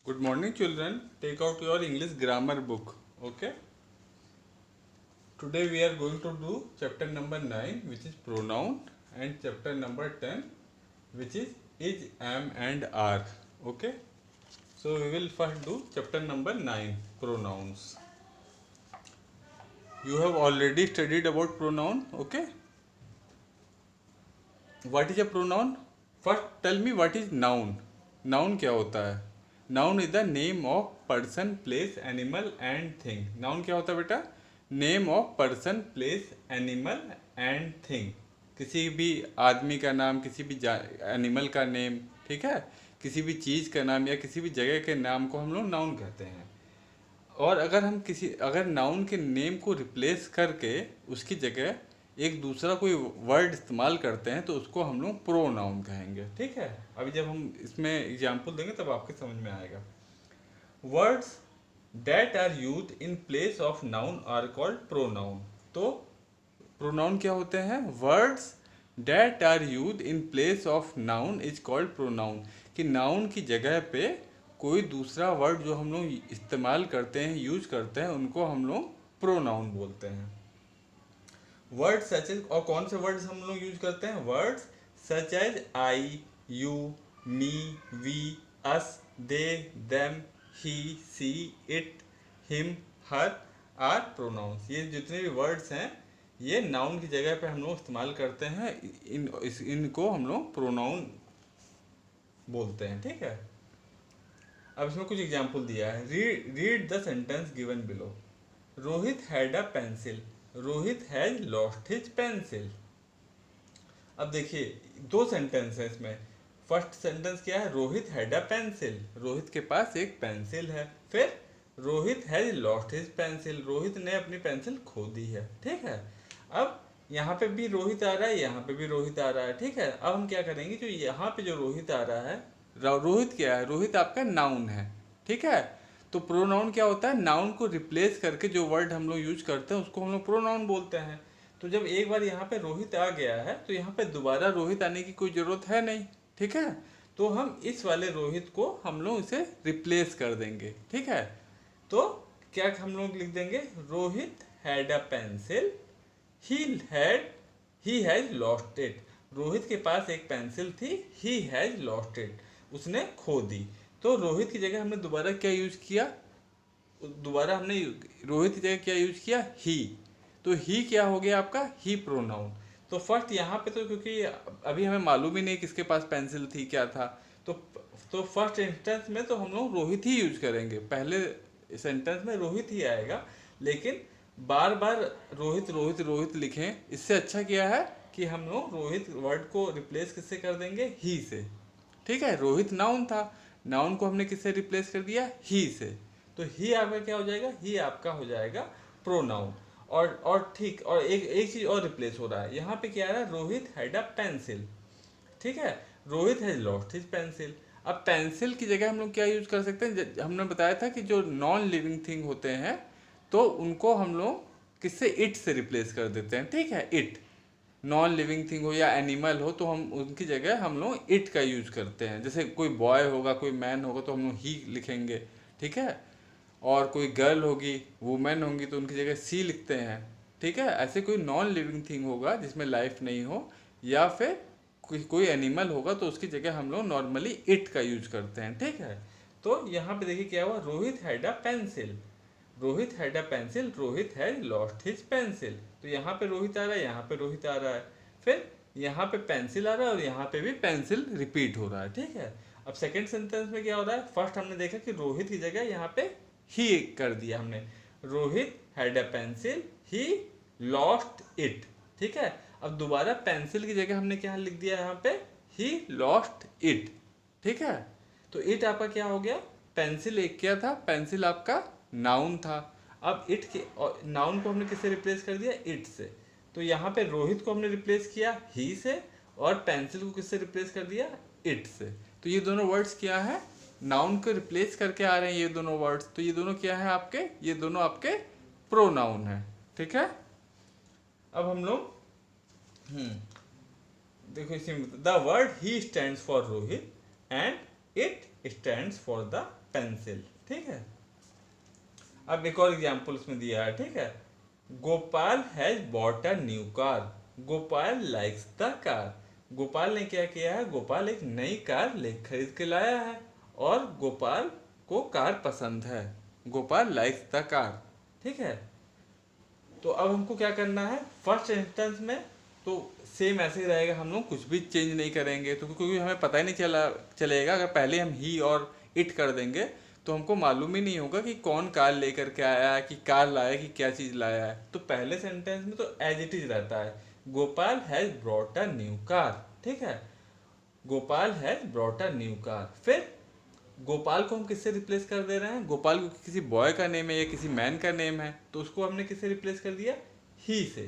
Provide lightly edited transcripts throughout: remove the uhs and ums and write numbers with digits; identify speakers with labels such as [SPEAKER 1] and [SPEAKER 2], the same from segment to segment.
[SPEAKER 1] Good morning, children. Take out your English grammar book. Okay. Today we are going to do chapter number 9, which is pronoun, and chapter number 10, which is, am, and are. Okay. So we will first do chapter number 9, pronouns. You have already studied about pronoun. Okay. What is a pronoun? First, tell me what is noun. Noun क्या होता है? Noun is the name of person, place, animal and thing. Noun क्या होता है बेटा? Name of person, place, animal and thing. किसी भी आदमी का नाम, किसी भी एनिमल का नेम, ठीक है, किसी भी चीज़ का नाम या किसी भी जगह के नाम को हम लोग नाउन कहते हैं। और अगर नाउन के नेम को रिप्लेस करके उसकी जगह एक दूसरा कोई वर्ड इस्तेमाल करते हैं तो उसको हम लोग प्रोनाउन कहेंगे। ठीक है, अभी जब हम इसमें एग्जाम्पल देंगे तब आपके समझ में आएगा। Words that are used in place of noun are called pronoun. तो प्रोनाउन क्या होते हैं? Words that are used in place of noun is called pronoun. कि नाउन की जगह पे कोई दूसरा वर्ड जो हम लोग इस्तेमाल करते हैं, यूज करते हैं, उनको हम लोग प्रोनाउन बोलते हैं। वर्ड्स सच एज, और कौन से वर्ड्स हम लोग यूज करते हैं? Words such as I, you, me, we, us, they, them, he, she, it, him, her are pronouns. ये जितने भी वर्ड्स हैं ये नाउन की जगह पे हम लोग इस्तेमाल करते हैं। इनको हम लोग प्रोनाउन बोलते हैं। ठीक है, अब इसमें कुछ एग्जाम्पल दिया है। Read the sentence given below. Rohit had a pencil, Rohit has lost his pencil. अब देखिए दो सेंटेंस है इसमें। फर्स्ट सेंटेंस क्या है? Rohit had a pencil, Rohit के पास एक पेंसिल है। फिर Rohit has lost his pencil, Rohit ने अपनी पेंसिल खो दी है। ठीक है, अब यहाँ पे भी रोहित आ रहा है, यहाँ पे भी रोहित आ रहा है। ठीक है, अब हम क्या करेंगे, जो यहाँ पे जो रोहित आ रहा है, रोहित क्या है? रोहित आपका नाउन है। ठीक है, तो प्रोनाउन क्या होता है? नाउन को रिप्लेस करके जो वर्ड हम लोग यूज करते हैं उसको हम लोग प्रोनाउन बोलते हैं। तो जब एक बार यहाँ पे रोहित आ गया है तो यहाँ पे दोबारा रोहित आने की कोई ज़रूरत है नहीं। ठीक है, तो हम इस वाले रोहित को हम लोग इसे रिप्लेस कर देंगे। ठीक है, तो क्या हम लोग लिख देंगे? Rohit had a pencil, he has lost it. Rohit के पास एक पेंसिल थी, ही हैज लॉस्ट इट, उसने खो दी। तो रोहित की जगह हमने दोबारा क्या यूज किया? दोबारा हमने रोहित की जगह क्या यूज किया? ही। तो ही क्या हो गया आपका? ही प्रोनाउन। तो फर्स्ट यहाँ पे तो क्योंकि अभी हमें मालूम ही नहीं किसके पास पेंसिल थी, क्या था, तो फर्स्ट इंस्टेंस में तो हम लोग रोहित ही यूज करेंगे। पहले सेंटेंस में रोहित ही आएगा, लेकिन बार बार रोहित रोहित रोहित लिखें, इससे अच्छा क्या है कि हम लोग रोहित वर्ड को रिप्लेस किससे कर देंगे? ही से। ठीक है, रोहित नाउन था, नाउन को हमने किससे रिप्लेस कर दिया? ही से। तो ही आपका क्या हो जाएगा? ही आपका हो जाएगा प्रोनाउन। और ठीक, और एक चीज और रिप्लेस हो रहा है। यहाँ पे क्या आ रहा है? Rohit had a pencil. ठीक है, Rohit has lost his pencil. अब पेंसिल की जगह हम लोग क्या यूज कर सकते हैं? हमने बताया था कि जो नॉन लिविंग थिंग होते हैं तो उनको हम लोग किससे? इट से रिप्लेस कर देते हैं। ठीक है, इट। नॉन लिविंग थिंग हो या एनिमल हो तो हम उनकी जगह हम लोग इट का यूज करते हैं। जैसे कोई बॉय होगा, कोई मैन होगा तो हम लोग ही लिखेंगे। ठीक है, और कोई गर्ल होगी, वुमेन होंगी तो उनकी जगह सी लिखते हैं। ठीक है, ऐसे कोई नॉन लिविंग थिंग होगा जिसमें लाइफ नहीं हो, या फिर कोई एनिमल होगा तो उसकी जगह हम लोग नॉर्मली इट का यूज करते हैं। ठीक है, तो यहाँ पे देखिए क्या हुआ? Rohit had a pencil, Rohit had a pencil, Rohit has lost his pencil. तो यहाँ पे रोहित आ रहा है, यहाँ पे रोहित आ रहा है, फिर यहाँ पे पेंसिल आ रहा है और यहाँ पे भी पेंसिल रिपीट हो रहा है। ठीक है, अब सेकंड सेंटेंस में क्या हो रहा है? फर्स्ट हमने देखा कि रोहित की जगह यहाँ पे ही कर दिया हमने। Rohit had a pencil, he lost it. ठीक है, अब दोबारा पेंसिल की जगह हमने क्या लिख दिया यहाँ पे? He lost it. ठीक है, तो इट आपका क्या हो गया? पेंसिल एक क्या था? पेंसिल आपका नाउन था। अब इट के नाउन को हमने किससे रिप्लेस कर दिया? इट से। तो यहाँ पे रोहित को हमने रिप्लेस किया ही से, और पेंसिल को किससे रिप्लेस कर दिया? इट से। तो ये दोनों वर्ड्स क्या है? नाउन को रिप्लेस करके आ रहे हैं ये दोनों वर्ड्स। तो ये दोनों क्या है आपके? ये दोनों आपके प्रोनाउन है। ठीक है, अब हम लोग देखो इसी में the word he stands for Rohit and it stands for the pencil. ठीक है, अब एक और एग्जाम्पल उसमें दिया है। ठीक है, Gopal has bought a new car, Gopal likes the car. Gopal ने क्या किया है, गोपाल एक नई कार ले खरीद के लाया है और गोपाल को कार पसंद है, गोपाल लाइक्स द कार। ठीक है, तो अब हमको क्या करना है, फर्स्ट इंस्टेंस में तो सेम ऐसे ही रहेगा, हम लोग कुछ भी चेंज नहीं करेंगे, तो क्योंकि हमें पता ही नहीं चलेगा। अगर पहले हम ही और इट कर देंगे तो हमको मालूम ही नहीं होगा कि कौन कार लेकर के आया है, कि कार लाया, कि क्या चीज़ लाया है। तो पहले सेंटेंस में तो एज इट इज रहता है, Gopal has brought a new car. ठीक है, Gopal has brought a new car. फिर गोपाल को हम किससे रिप्लेस कर दे रहे हैं, गोपाल को किसी बॉय का नेम है या किसी मैन का नेम है, तो उसको हमने किससे रिप्लेस कर दिया, ही से।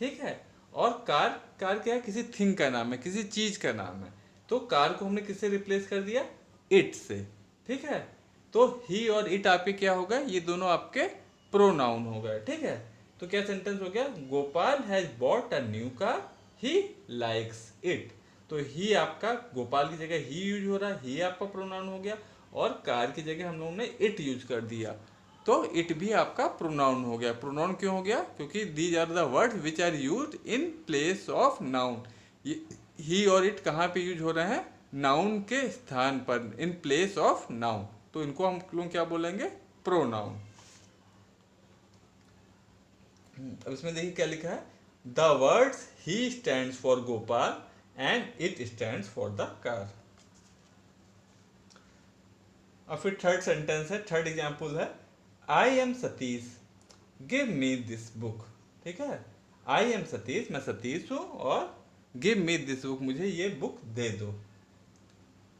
[SPEAKER 1] ठीक है, और कार, कार क्या है, किसी थिंग का नाम है, किसी चीज का नाम है, तो कार को हमने किससे रिप्लेस कर दिया, इट से। ठीक है, तो ही और इट आपके क्या हो गए, ये दोनों आपके प्रोनाउन हो गए। ठीक है, तो क्या सेंटेंस हो गया, Gopal has bought a new car, he likes it. तो ही आपका गोपाल की जगह ही यूज हो रहा है, ही आपका प्रोनाउन हो गया, और कार की जगह हम लोगों ने इट यूज कर दिया, तो इट भी आपका प्रोनाउन हो गया। प्रोनाउन क्यों हो गया, क्योंकि these are the words which are used in place of noun. He और इट कहाँ पे यूज हो रहे हैं, नाउन के स्थान पर, इन प्लेस ऑफ नाउन, तो इनको हम लोग क्या बोलेंगे, प्रोनाउन। अब इसमें देखिए क्या लिखा है, the words he stands for Gopal and it stands for the car. और फिर थर्ड सेंटेंस है, थर्ड एग्जाम्पल है, I M Satish give me this book. ठीक है, आई एम सतीश, मैं सतीश हूँ, और गिव मी दिस बुक, मुझे ये बुक दे दो।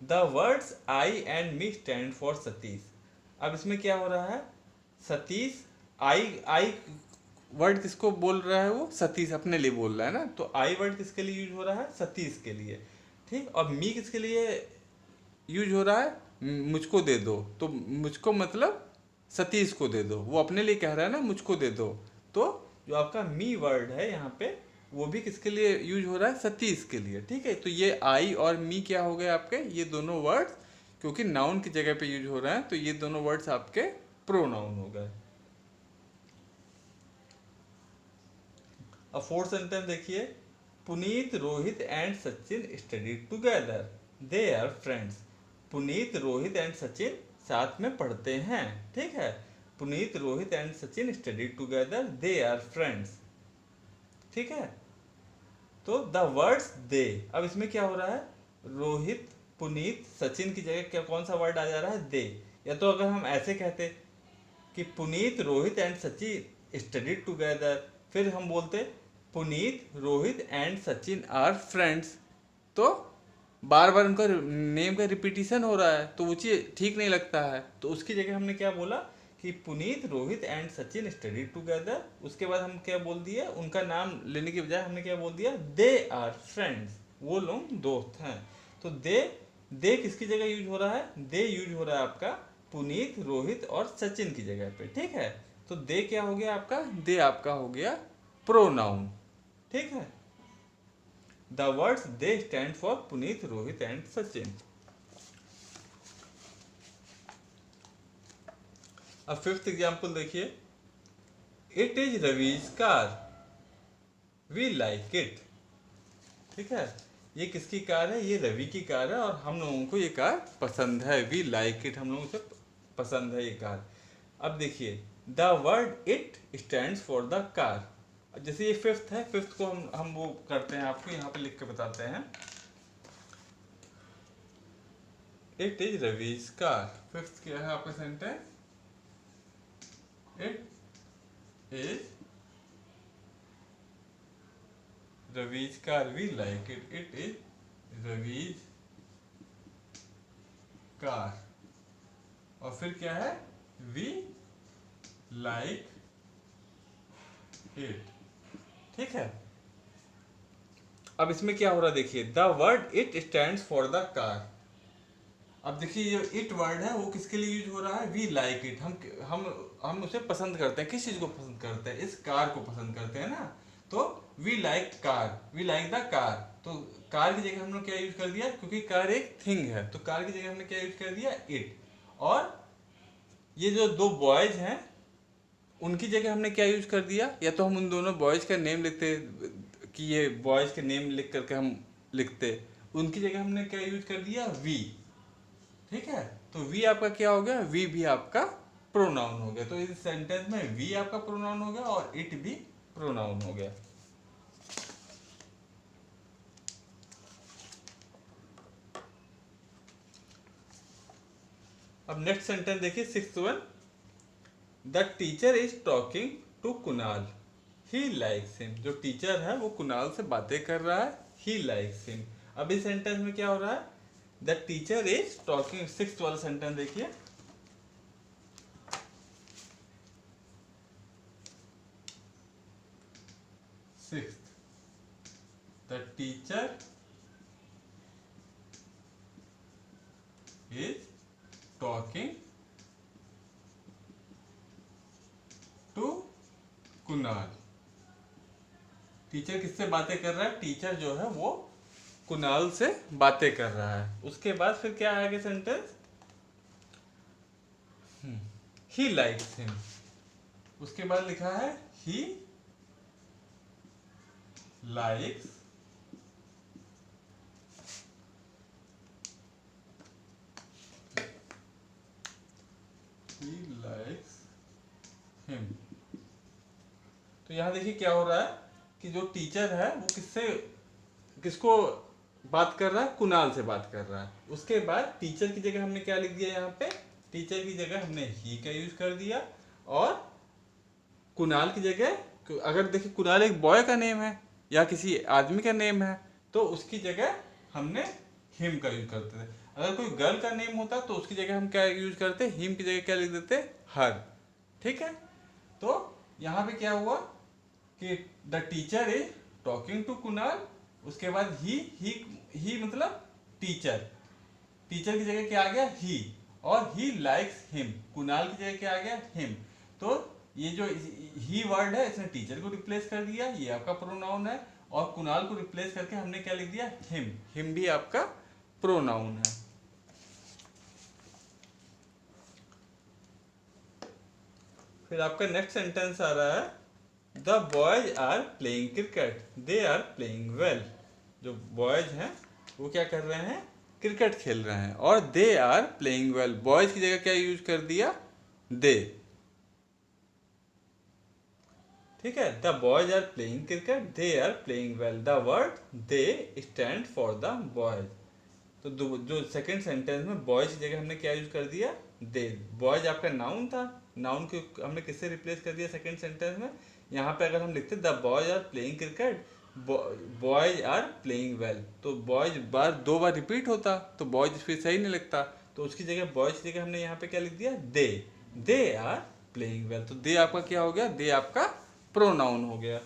[SPEAKER 1] The words I and me stand for Satish. अब इसमें क्या हो रहा है, सतीश, आई वर्ड किसको बोल रहा है, वो सतीश अपने लिए बोल रहा है ना, तो आई वर्ड किसके लिए यूज हो रहा है, सतीश के लिए। ठीक, और मी किसके लिए यूज हो रहा है, मुझको दे दो, तो मुझको मतलब सतीश को दे दो, वो अपने लिए कह रहा है ना, मुझको दे दो, तो जो आपका मी वर्ड है यहाँ पे, वो भी किसके लिए यूज हो रहा है, सतीश के लिए। ठीक है, तो ये आई और मी क्या हो गए आपके, ये दोनों वर्ड्स क्योंकि नाउन की जगह पे यूज हो रहे हैं, तो ये दोनों वर्ड्स आपके प्रोनाउन हो गए। अब फोर्थ सेंटेंस देखिए, Puneet, Rohit and Sachin study together, they are friends. Puneet, Rohit and Sachin साथ में पढ़ते हैं। ठीक है, Puneet, Rohit and Sachin study together, they are friends. ठीक है, तो द वर्ड्स दे, अब इसमें क्या हो रहा है, रोहित, पुनीत, सचिन की जगह क्या, कौन सा वर्ड आ जा रहा है, दे। या तो अगर हम ऐसे कहते कि Puneet, Rohit and Sachin study together, फिर हम बोलते Puneet, Rohit and Sachin are friends, तो बार बार उनका नेम का रिपीटिशन हो रहा है, तो वो चीज़ ठीक नहीं लगता है। तो उसकी जगह हमने क्या बोला कि Puneet, Rohit and Sachin study together, उसके बाद हम क्या बोल दिए, उनका नाम लेने के बजाय हमने क्या बोल दिया, दे आर फ्रेंड्स, वो लोग दोस्त हैं। तो दे किसकी जगह यूज हो रहा है, दे यूज हो रहा है आपका पुनीत, रोहित और सचिन की जगह पे। ठीक है, तो दे क्या हो गया आपका, दे आपका हो गया प्रोनाउन। ठीक है, the words they stand for Puneet, Rohit and Sachin. अब फिफ्थ एग्जाम्पल देखिए, it is Ravi's car, we like it. ठीक है, ये किसकी कार है, ये रवि की कार है, और हम लोगों को ये कार पसंद है, वी लाइक इट, हम लोगों से पसंद है ये कार। अब देखिए, the word it stands for the car. जैसे ये फिफ्थ है, फिफ्थ को हम वो करते हैं, आपको यहाँ पे लिख के बताते हैं, it is Ravi's car. Fifth क्या है आपका sentence, it is Ravi's car, we like it, it is Ravi's car, और फिर क्या है, वी लाइक इट। ठीक है, अब इसमें क्या हो रहा है, देखिए, the word it stands for the car. अब देखिए, ये इट वर्ड है वो किसके लिए यूज हो रहा है, वी लाइक इट, हम उसे पसंद करते हैं, किस चीज को पसंद करते हैं, इस कार को पसंद करते हैं ना, तो we like car, we like the car, तो कार की जगह हम लोग क्या यूज कर दिया, क्योंकि कार एक थिंग है, तो कार की जगह हमने क्या यूज कर दिया, इट, और ये जो दो बॉयज हैं उनकी जगह हमने क्या यूज कर दिया, या तो हम उन दोनों बॉयज का नेम लिखते कि ये बॉयज के नेम लिख करके हम लिखते, उनकी जगह हमने क्या यूज कर दिया, वी। ठीक है, तो वी आपका क्या हो गया, वी भी आपका प्रोनाउन हो गया। तो इस सेंटेंस में वी आपका प्रोनाउन हो गया और इट भी प्रोनाउन हो गया। अब नेक्स्ट सेंटेंस देखिए, 6th one, the teacher is talking to Kunal, he likes him. जो टीचर है वो कुणाल से बातें कर रहा है, ही लाइक्स हिम। अब इस सेंटेंस में क्या हो रहा है, the teacher is talking, 6th वाला सेंटेंस देखिए, the teacher is talking to Kunal. Teacher किससे बातें कर रहा है, टीचर जो है वो कुणाल से बातें कर रहा है। उसके बाद फिर क्या आएगा सेंटेंस, ही लाइक्स हिम। उसके बाद लिखा है ही लाइक्स हिम। तो यहां देखिए क्या हो रहा है कि जो टीचर है वो किसको बात कर रहा है, कुणाल से बात कर रहा है। उसके बाद टीचर की जगह हमने क्या लिख दिया, यहाँ पे टीचर की जगह हमने ही का यूज कर दिया, और कुणाल की जगह, अगर देखिए कुणाल एक बॉय का नेम है या किसी आदमी का नेम है तो उसकी जगह हमने हिम का यूज करते थे। अगर कोई गर्ल का नेम होता तो उसकी जगह हम क्या यूज करते, हिम की जगह क्या लिख देते, हर। ठीक है, तो यहाँ पे क्या हुआ कि the teacher is talking to Kunal, उसके बाद ही मतलब टीचर, टीचर की जगह क्या आ गया, ही, और ही लाइक्स हिम, कुणाल की जगह क्या आ गया, हिम। तो ये जो ही वर्ड है इसने टीचर को रिप्लेस कर दिया, ये आपका प्रोनाउन है, और कुणाल को रिप्लेस करके हमने क्या लिख दिया, हिम। हिम भी आपका प्रोनाउन है। फिर आपका नेक्स्ट सेंटेंस आ रहा है, the boys are playing cricket, they are playing well. जो बॉयज हैं वो क्या कर रहे हैं, क्रिकेट खेल रहे हैं, और they are playing well, boys की जगह क्या यूज कर दिया, दे। ठीक है, the boys are playing cricket, they are playing well. The word they stand for the boys. तो जो सेकंड सेंटेंस में बॉयज की जगह हमने क्या यूज कर दिया, दे। बॉयज आपका नाउन था, नाउन को हमने किससे रिप्लेस कर दिया सेकंड सेंटेंस में। यहाँ पे अगर हम लिखते the boys are playing cricket, boys are playing well, तो बॉयज दो बार रिपीट होता तो बॉयज फिर सही नहीं लगता, तो उसकी जगह बॉयज की जगह हमने यहाँ पे क्या लिख दिया, दे आर प्लेइंग वेल। तो दे आपका क्या हो गया, दे आपका प्रोनाउन हो गया।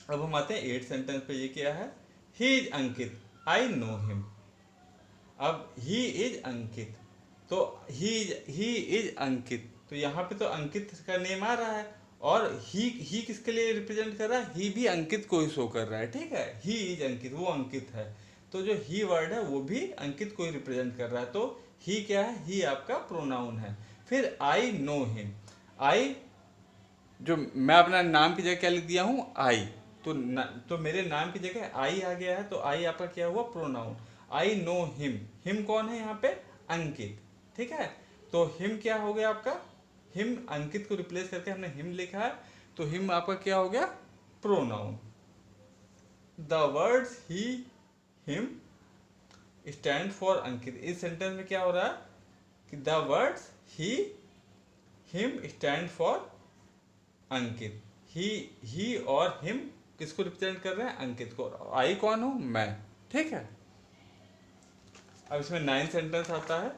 [SPEAKER 1] अब हम आते हैं 8th सेंटेंस पे, ये क्या है, he is Ankit, I know him. अब ही इज अंकित, तो ही इज अंकित, तो यहाँ पे तो अंकित का नेम आ रहा है, और ही किसके लिए रिप्रेजेंट कर रहा है, ही भी अंकित को ही शो कर रहा है। ठीक है, ही इज अंकित, वो अंकित है, तो जो ही वर्ड है वो भी अंकित को ही रिप्रेजेंट कर रहा है, तो ही क्या है, ही आपका प्रोनाउन है। फिर आई नो हिम, आई, जो मैं अपना नाम की जगह क्या लिख दिया हूँ, आई, तो मेरे नाम की जगह आई आ गया है, तो आई आपका क्या हुआ, pronoun. I know him, him कौन है यहाँ पे, अंकित। ठीक है, तो हिम क्या हो गया आपका, हिम, अंकित को रिप्लेस करके हमने हिम लिखा है, तो हिम आपका क्या हो गया, pronoun. The words he him stand for Ankit. इस सेंटेंस में क्या हो रहा है कि the words he him stand for Ankit. He और हिम किसको रिप्रेजेंट कर रहे हैं, अंकित को। आई कौन हूं, मैं। ठीक है, अब इसमें 9th सेंटेंस आता है,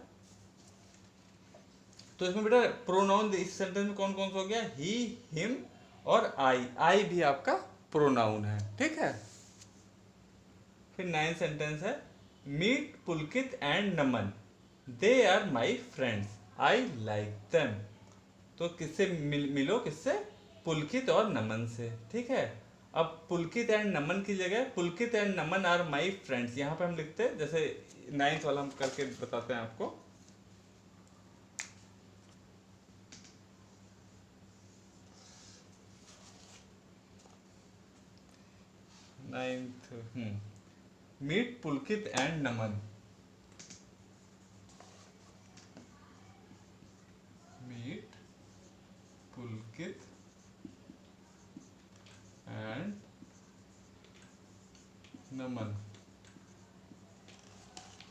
[SPEAKER 1] तो इसमें बेटा प्रोनाउन इस सेंटेंस में कौन कौन सा हो गया, ही, हिम और आई भी आपका प्रोनाउन है। ठीक है, फिर 9th सेंटेंस है, meet Pulkit and Naman, they are my friends, I like them. तो किससे मिलो, किससे, पुलकित और नमन से। ठीक है, अब पुलकित एंड नमन की जगह Pulkit and Naman are my friends, यहाँ पे हम लिखते हैं, जैसे 9th वाला हम करके बताते हैं आपको। Ninth. Meet Pulkit and Naman. Meet Pulkit and Naman.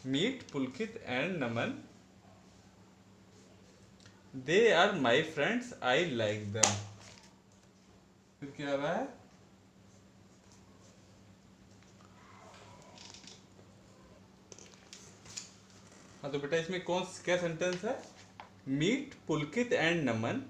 [SPEAKER 1] Meet Pulkit and Naman, they are my friends, I like them. फिर क्या आ रहा है? हाँ तो बेटा इसमें क्या सेंटेंस है? Meet Pulkit and Naman,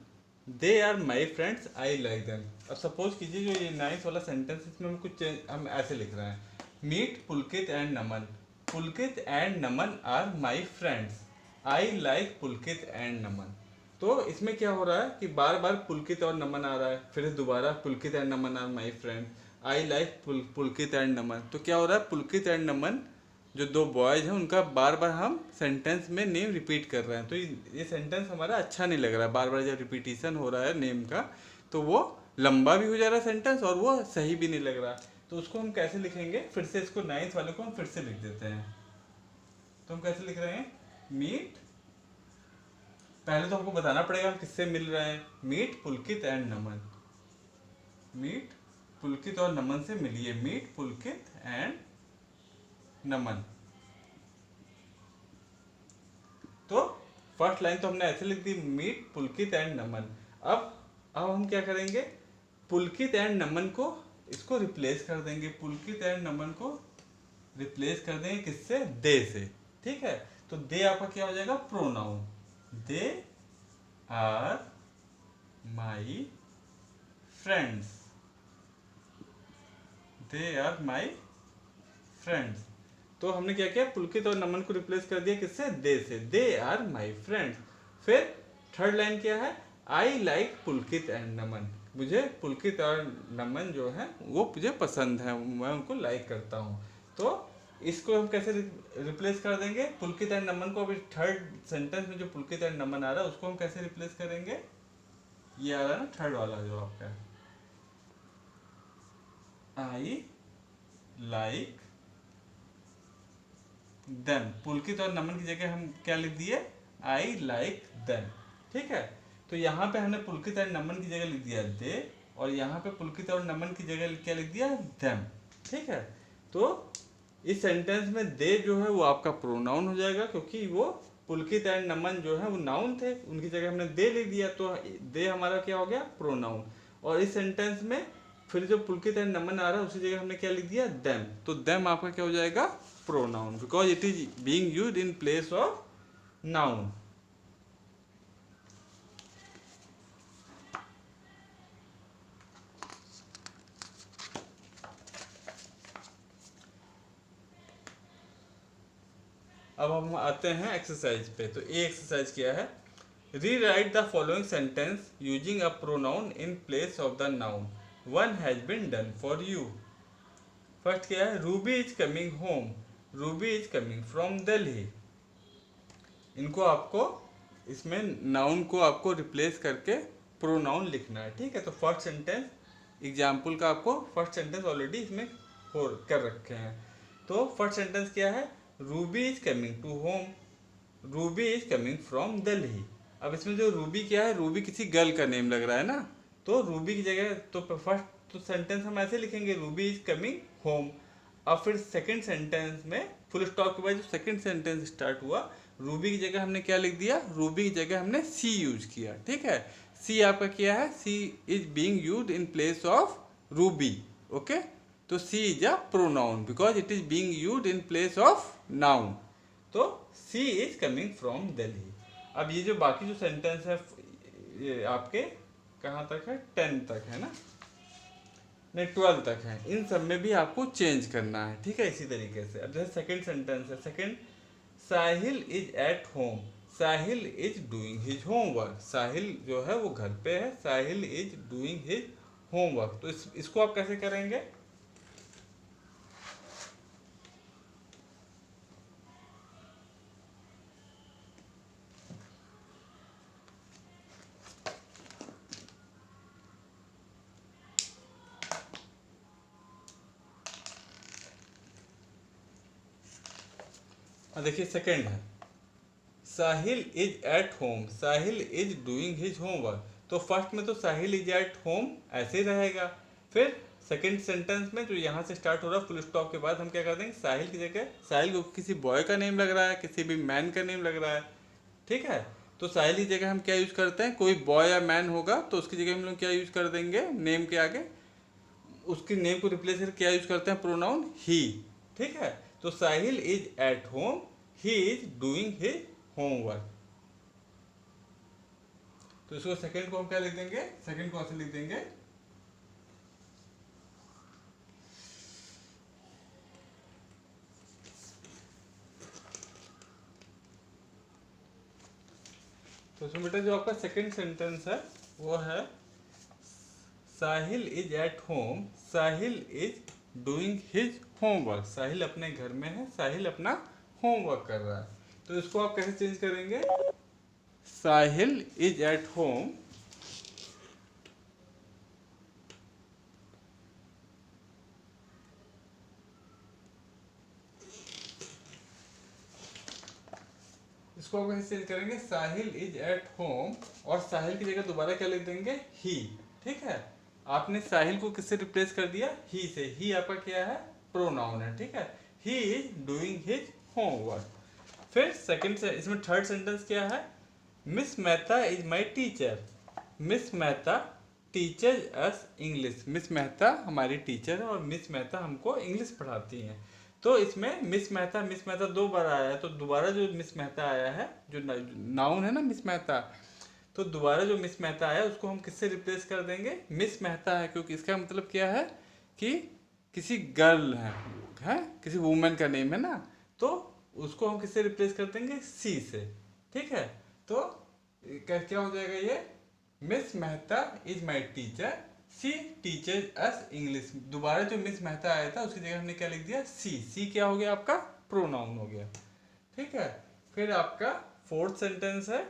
[SPEAKER 1] they are my friends, I like them. अब सपोज कीजिए जो ये नाइन्थ वाला सेंटेंस, इसमें हम कुछ हम ऐसे लिख रहे हैं, meet Pulkit and Naman, Pulkit and Naman are my friends, I like Pulkit and Naman. तो इसमें क्या हो रहा है कि बार बार पुलकित और नमन आ रहा है, फिर दोबारा Pulkit and Naman are my friend, I like Pulkit and Naman. तो क्या हो रहा है, पुलकित एंड नमन जो दो बॉयज हैं उनका बार बार हम सेंटेंस में नेम रिपीट कर रहे हैं। तो ये सेंटेंस हमारा अच्छा नहीं लग रहा है, बार बार जब रिपीटिशन हो रहा है नेम का तो वो लंबा भी हो जा रहा है सेंटेंस और वो सही भी नहीं लग रहा। तो उसको हम कैसे लिखेंगे? फिर से इसको नाइन्थ वाले को हम फिर से लिख देते हैं। तो हम कैसे लिख रहे हैं? मीट, पहले तो हमको बताना पड़ेगा हम किससे मिल रहे हैं। Meet Pulkit and Naman, meet Pulkit और नमन से मिलिए, मीट पुलकित एंड नमन। तो फर्स्ट लाइन तो हमने ऐसे लिख दी, मीट पुलकित एंड नमन। अब हम क्या करेंगे? पुलकित एंड नमन को इसको रिप्लेस कर देंगे, पुलकित एंड नमन को रिप्लेस कर देंगे किससे? दे से। ठीक है, तो दे आपका क्या हो जाएगा? Pronoun. They are my friends, they are my friends. तो हमने क्या किया? पुलकित और नमन को रिप्लेस कर दिया किससे? दे से, दे आर माई फ्रेंड्स। फिर थर्ड लाइन क्या है? आई लाइक पुलकित एंड नमन, मुझे पुलकित और नमन जो है वो मुझे पसंद है, मैं उनको लाइक करता हूँ। तो इसको हम कैसे रिप्लेस कर देंगे? पुलकित एंड नमन को अभी थर्ड सेंटेंस में जो पुलकित एंड नमन आ रहा है उसको हम कैसे रिप्लेस करेंगे? ये आ रहा है ना थर्ड वाला जो आपका, आई लाइक देम। पुलकित और नमन की जगह हम क्या लिख दिए? आई लाइक देम। ठीक है, तो यहाँ पे हमने पुलकित और नमन की जगह लिख दिया दे, और यहाँ पे पुलकित और नमन की जगह क्या लिख दिया? देम। ठीक है, तो इस सेंटेंस में दे जो है वो आपका प्रोनाउन हो जाएगा, क्योंकि वो पुलकित एंड नमन जो है वो नाउन थे, उनकी जगह हमने दे लिख दिया, तो दे हमारा क्या हो गया? प्रोनाउन। और इस सेंटेंस में फिर जो पुलकित एंड नमन आ रहा है उसी जगह हमने क्या लिख दिया? देम। तो देम आपका क्या हो जाएगा? Pronoun, because it is being used in place of noun. अब हम आते हैं एक्सरसाइज पे। तो ये एक्सरसाइज क्या है? Rewrite the following sentence using a pronoun in place of the noun, one has been done for you. First क्या है? Ruby is coming home, Ruby is coming from Delhi. इनको आपको इसमें नाउन को आपको रिप्लेस करके प्रोनाउन लिखना है। ठीक है, तो फर्स्ट सेंटेंस एग्जाम्पल का आपको फर्स्ट सेंटेंस ऑलरेडी इसमें हो कर रखे हैं। तो फर्स्ट सेंटेंस क्या है? Ruby is coming to home, Ruby is coming from Delhi. अब इसमें जो रूबी क्या है? रूबी किसी गर्ल का नेम लग रहा है ना, तो रूबी की जगह तो फर्स्ट तो सेंटेंस हम ऐसे लिखेंगे, रूबी इज कमिंग होम। अब फिर सेकंड सेंटेंस में फुल स्टॉप के बाद जो सेकंड सेंटेंस स्टार्ट हुआ, रूबी की जगह हमने क्या लिख दिया? रूबी की जगह हमने सी यूज किया। ठीक है, सी आपका क्या है? She is being used in place of Ruby. Okay, तो she is a pronoun because it is being used in place of noun. तो she is coming from Delhi. अब ये जो बाकी जो सेंटेंस है ये आपके कहाँ तक है? 10 तक है ना, नहीं 12 तक है। इन सब में भी आपको चेंज करना है। ठीक है, इसी तरीके से। अब जैसे सेकंड सेंटेंस है, second, Sahil is at home, Sahil is doing his homework. Sahil जो है वो घर पे है, Sahil is doing his homework. तो इसको आप कैसे करेंगे? और देखिए सेकंड है, Sahil is at home, Sahil is doing his homework. तो फर्स्ट में तो साहिल इज एट होम ऐसे ही रहेगा। फिर सेकंड सेंटेंस में जो यहाँ से स्टार्ट हो रहा है फुल स्टॉप के बाद हम क्या कर देंगे, साहिल की जगह, साहिल को किसी बॉय का नेम लग रहा है, किसी भी मैन का नेम लग रहा है, ठीक है। तो साहिल की जगह हम क्या यूज करते हैं, कोई बॉय या मैन होगा तो उसकी जगह हम लोग क्या यूज कर देंगे, नेम के आगे उसकी नेम को रिप्लेस करके क्या यूज करते हैं, प्रोनाउन ही, ठीक है। तो Sahil is at home, he is doing his homework. तो इसको सेकंड को हम क्या लिख देंगे, सेकंड को ऐसे लिख देंगे, तो इसमें बेटा जो आपका सेकंड सेंटेंस है वो है Sahil is at home, Sahil is doing his homework. Sahil अपने घर में है, साहिल अपना होमवर्क कर रहा है। तो इसको आप कैसे चेंज करेंगे, साहिल इज एट होम, इसको आप कैसे चेंज करेंगे, साहिल इज एट होम और साहिल की जगह दोबारा क्या लिख देंगे, ही, ठीक है। आपने साहिल को किससे रिप्लेस कर दिया, ही से। ही आपका क्या है, प्रोनाउन है, ठीक है। ही इज डूइंग हिज होमवर्क। फिर सेकंड से इसमें थर्ड सेंटेंस क्या है, miss Mehta is my teacher, miss Mehta teacher us English. Miss Mehta हमारी टीचर है और मिस मेहता हमको इंग्लिश पढ़ाती हैं। तो इसमें मिस मेहता दो बार आया है, तो दोबारा जो मिस मेहता आया है, जो नाउन है ना मिस मेहता, तो दोबारा जो मिस मेहता आया उसको हम किससे रिप्लेस कर देंगे, मिस मेहता है, क्योंकि इसका मतलब क्या है कि किसी गर्ल है किसी वुमेन का नेम है ना, तो उसको हम किससे रिप्लेस कर देंगे, सी से, ठीक है। तो क्या हो जाएगा ये, miss Mehta is my teacher, she teacher us English. दोबारा जो मिस मेहता आया था उसकी जगह हमने क्या लिख दिया, सी। सी क्या हो गया आपका, प्रोनाउन हो गया, ठीक है। फिर आपका फोर्थ सेंटेंस है,